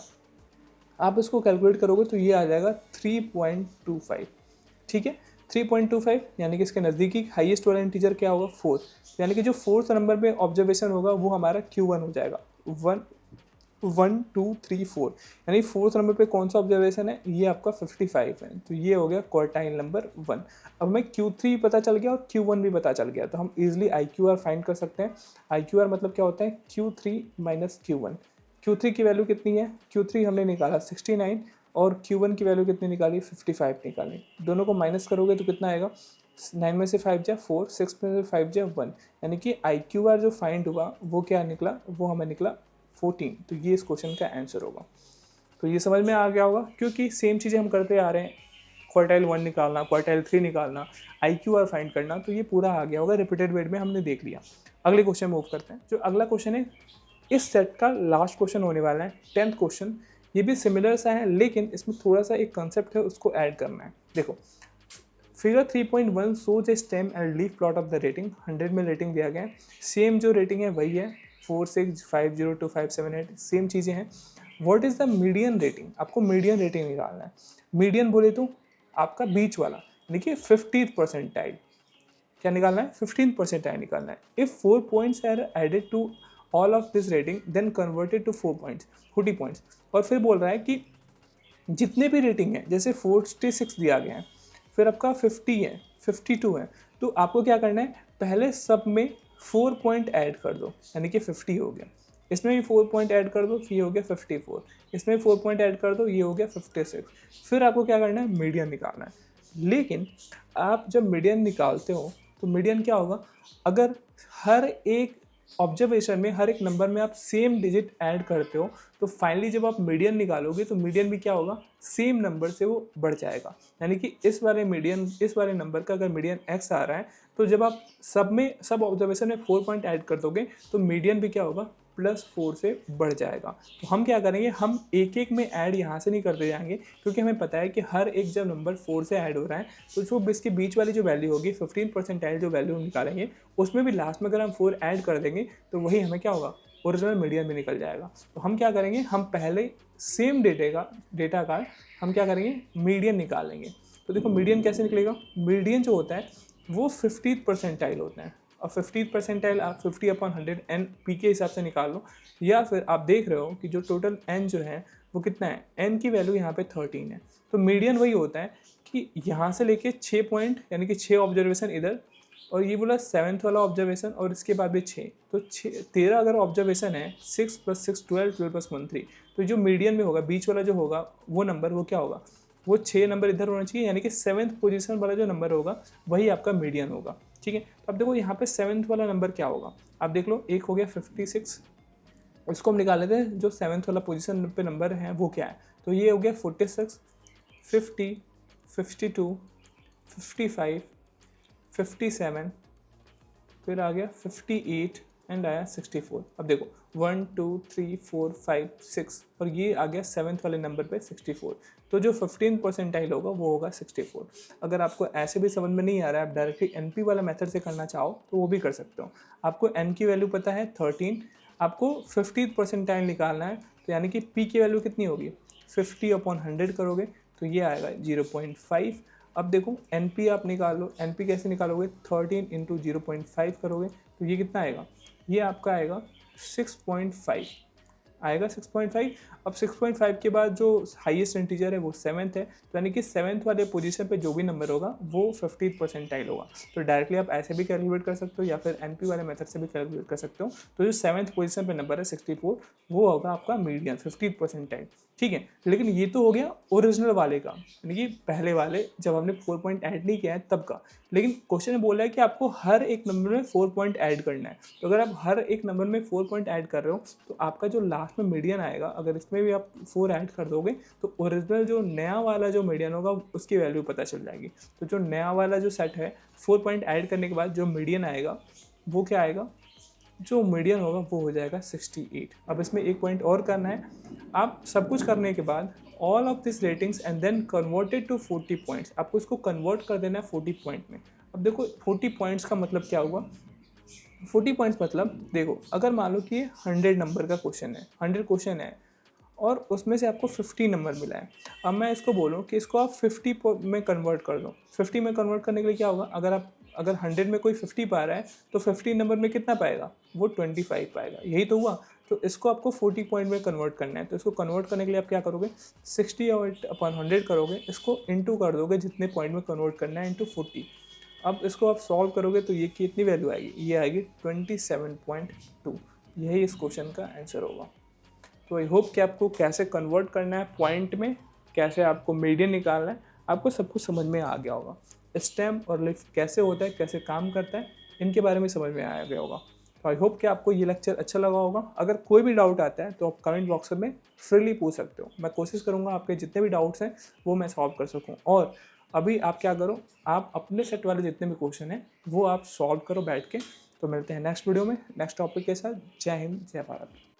आप इसको कैलकुलेट करोगे तो ये आ जाएगा 3.25, ठीक है। 3.25 यानी कि इसके नज़दीकी हाईएस्ट वाला इंटीजर क्या होगा 4, यानी कि जो फोर्थ नंबर पे ऑब्जर्वेशन होगा वो हमारा Q1 हो जाएगा। 1 2 3 4, यानी फोर्थ नंबर पे कौन सा ऑब्जर्वेशन है, ये आपका 55 है, तो ये हो गया क्वार्टाइल नंबर 1। अब हमें Q3 पता चल गया और Q1 भी पता चल गया, तो हम इजीली IQR फाइंड कर सकते हैं। IQR मतलब क्या होता है Q3 माइनस Q1। Q3 की वैल्यू कितनी है, Q3 हमने निकाला 69 और Q1 की वैल्यू कितनी निकाली 55 निकाली, दोनों को माइनस करोगे तो कितना आएगा, 9 में से 5 जा 4, 6 में से 5 जा 1, यानी कि IQR जो फाइंड हुआ वो क्या निकला, वो हमें निकला 14। तो ये इस क्वेश्चन का आंसर होगा। तो ये समझ में आ गया होगा, क्योंकि सेम चीज़ें हम करते आ रहे हैं, क्वार्टाइल 1 निकालना, क्वार्टाइल 3 निकालना, IQR फाइंड करना, तो ये पूरा आ गया होगा, रिपीटेड वेट में हमने देख लिया। अगले क्वेश्चन मूव करते हैं। जो अगला क्वेश्चन है इस सेट का लास्ट क्वेश्चन होने वाला है, 10th क्वेश्चन। ये भी सिमिलर सा है लेकिन इसमें थोड़ा सा एक कंसेप्ट है उसको ऐड करना है। देखो figure 3.1 shows A stem and leaf plot of the rating, 100 में रेटिंग दिया गया है, सेम जो रेटिंग है वही है 4 6 5 0 2 5 7 8, सेम चीज़ें हैं। What is the median rating, आपको मीडियन रेटिंग निकालना है। मीडियन बोले तो आपका बीच वाला, देखिए 50th परसेंटाइल, क्या निकालना है 15th परसेंटाइल निकालना है। If 4 points are added to all of this rating then converted to 4 points 40 points. और फिर बोल रहा है कि जितने भी रेटिंग है, जैसे 46 दिया गया है, फिर आपका 50 है, 52 है, तो आपको क्या करना है, पहले सब में 4 पॉइंट ऐड कर दो, यानी कि 50 हो गया, इसमें भी 4 पॉइंट ऐड कर दो, ये हो गया 54, इसमें 4 पॉइंट ऐड कर दो, ये हो गया 56। फिर आपको क्या करना है, मीडियन निकालना है। लेकिन आप जब मीडियन निकालते हो तो मीडियन क्या होगा, अगर हर एक ऑब्जर्वेशन में, हर एक नंबर में आप सेम डिजिट ऐड करते हो तो फाइनली जब आप मीडियन निकालोगे तो मीडियन भी क्या होगा, सेम नंबर से वो बढ़ जाएगा। यानी कि इस वाले नंबर का अगर मीडियन x आ रहा है तो जब आप सब ऑब्जर्वेशन में 4 पॉइंट ऐड कर दोगे तो मीडियन भी क्या होगा, +4 से बढ़ जाएगा। तो हम क्या करेंगे, हम एक एक में ऐड यहाँ से नहीं करते जाएंगे, क्योंकि हमें पता है कि हर एक जब नंबर 4 से ऐड हो रहा है तो जो इसके बीच वाली जो वैल्यू होगी 15 परसेंटाइल जो वैल्यू निकालेंगे उसमें भी लास्ट में अगर हम 4 ऐड कर देंगे तो वही हमें क्या होगा, ओरिजिनल मीडियन भी निकल जाएगा। तो हम क्या करेंगे, हम पहले सेम डेटा का हम क्या करेंगे, मीडियन निकालेंगे। तो देखो मीडियन कैसे निकलेगा, मीडियन जो होता है वो 50th परसेंटाइल होता है, और 50th परसेंटाइल आप 50/100 एन पी के हिसाब से निकाल लो, या फिर आप देख रहे हो कि जो टोटल एन जो है वो कितना है, एन की वैल्यू यहाँ पे 13 है। तो मीडियन वही होता है कि यहाँ से लेके 6 पॉइंट, यानी कि 6 ऑब्जर्वेशन इधर, और ये बोला 7th वाला ऑब्जर्वेशन और इसके बाद भी 6, तो 13 अगर ऑब्जर्वेशन है, 6 + 6 12, 12 + 1 3, तो जो मीडियन में होगा, बीच वाला जो होगा वो नंबर, वो क्या होगा, वो 6 नंबर इधर होना चाहिए, यानी कि 7th पोजीशन वाला जो नंबर होगा वही आपका मीडियन होगा। ठीक है, तो अब देखो यहाँ पे 7th वाला नंबर क्या होगा, आप देख लो, एक हो गया 56, इसको हम निकाल लेते हैं, जो 7th वाला पोजीशन पे नंबर है वो क्या है। तो ये हो गया 46, 50, 52, 55, 57, फिर आ गया 58 एंड आया 64। अब देखो 1 2 3 4 5 6 और ये आ गया 7th वाले नंबर पे 64। तो जो 15 परसेंटाइल होगा वो होगा 64। अगर आपको ऐसे भी समझ में नहीं आ रहा है, आप डायरेक्टली एनपी वाला मेथड से करना चाहो तो वो भी कर सकते हो। आपको एन की वैल्यू पता है 13, आपको 50 परसेंटाइल निकालना है, तो यानी कि पी की वैल्यू कितनी होगी 50/100 करोगे तो ये आएगा 0.5। अब देखो एन पी आप निकाल लो, एन पी कैसे निकालोगे 13 इंटू 0.5 करोगे तो ये कितना आएगा, ये आपका आएगा 6.5 आएगा 6.5। अब 6.5 के बाद जो हाईएस्ट इंटीजर है वो 7th है, तो यानी कि 7th वाले पोजीशन पे जो भी नंबर होगा वो 50th परसेंटाइल होगा। तो डायरेक्टली आप ऐसे भी कैलकुलेट कर सकते हो या फिर एनपी वाले मेथड से भी कैलकुलेट कर सकते हो। तो जो 7th पोजीशन पे नंबर है 64 वो होगा आपका मीडियन 50th परसेंटाइल। ठीक है, लेकिन ये तो हो गया ओरिजिनल वाले का, यानी कि पहले वाले जब हमने 4 पॉइंट ऐड नहीं किया है तब का। लेकिन क्वेश्चन में बोला है कि आपको हर एक नंबर में 4 पॉइंट ऐड करना है। तो अगर आप हर एक नंबर में 4 पॉइंट ऐड कर रहे हो तो आपका जो लास्ट में मीडियन आएगा, अगर इसमें भी आप 4 ऐड कर दोगे तो ओरिजिनल जो नया वाला जो मीडियन होगा उसकी वैल्यू पता चल जाएगी। तो जो नया वाला जो सेट है 4 पॉइंट ऐड करने के बाद जो मीडियन आएगा वो क्या आएगा, जो मीडियन होगा वो हो जाएगा 68। अब इसमें एक पॉइंट और करना है, आप सब कुछ करने के बाद all of this ratings and then converted to 40 points, आपको इसको कन्वर्ट कर देना है 40 पॉइंट में। अब देखो 40 पॉइंट्स का मतलब क्या हुआ, 40 पॉइंट्स मतलब देखो अगर मान लो कि ये 100 नंबर का क्वेश्चन है, 100 क्वेश्चन है और उसमें से आपको 50 नंबर मिला है। अब मैं इसको बोलूँ कि इसको आप 50 में कन्वर्ट कर दो। 50 में कन्वर्ट करने के लिए क्या होगा, अगर 100 में कोई 50 पा रहा है तो 50 नंबर में कितना पाएगा, वो 25 पाएगा, यही तो हुआ। तो इसको आपको 40 पॉइंट में कन्वर्ट करना है। तो इसको कन्वर्ट करने के लिए आप क्या करोगे, 60/100 करोगे, इसको इंटू कर दोगे जितने पॉइंट में कन्वर्ट करना है इंटू 40। अब इसको आप सॉल्व करोगे तो ये कितनी वैल्यू आएगी, ये आएगी 27.2। यही इस क्वेश्चन का आंसर होगा। तो आई होप कि आपको कैसे कन्वर्ट करना है पॉइंट में, कैसे आपको मीडियन निकालना है, आपको सब कुछ समझ में आ गया होगा। स्टेम और लिफ्ट कैसे होता है, कैसे काम करता है, इनके बारे में समझ में आ गया होगा। तो आई होप कि आपको ये लेक्चर अच्छा लगा होगा। अगर कोई भी डाउट आता है तो आप कमेंट बॉक्स में फ्रीली पूछ सकते हो। मैं कोशिश करूँगा आपके जितने भी डाउट्स हैं वो मैं सॉल्व कर सकूँ। और अभी आप क्या करो, आप अपने सेट वाले जितने भी क्वेश्चन हैं वो आप सॉल्व करो बैठ के। तो मिलते हैं नेक्स्ट वीडियो में नेक्स्ट टॉपिक के साथ। जय हिंद, जय भारत।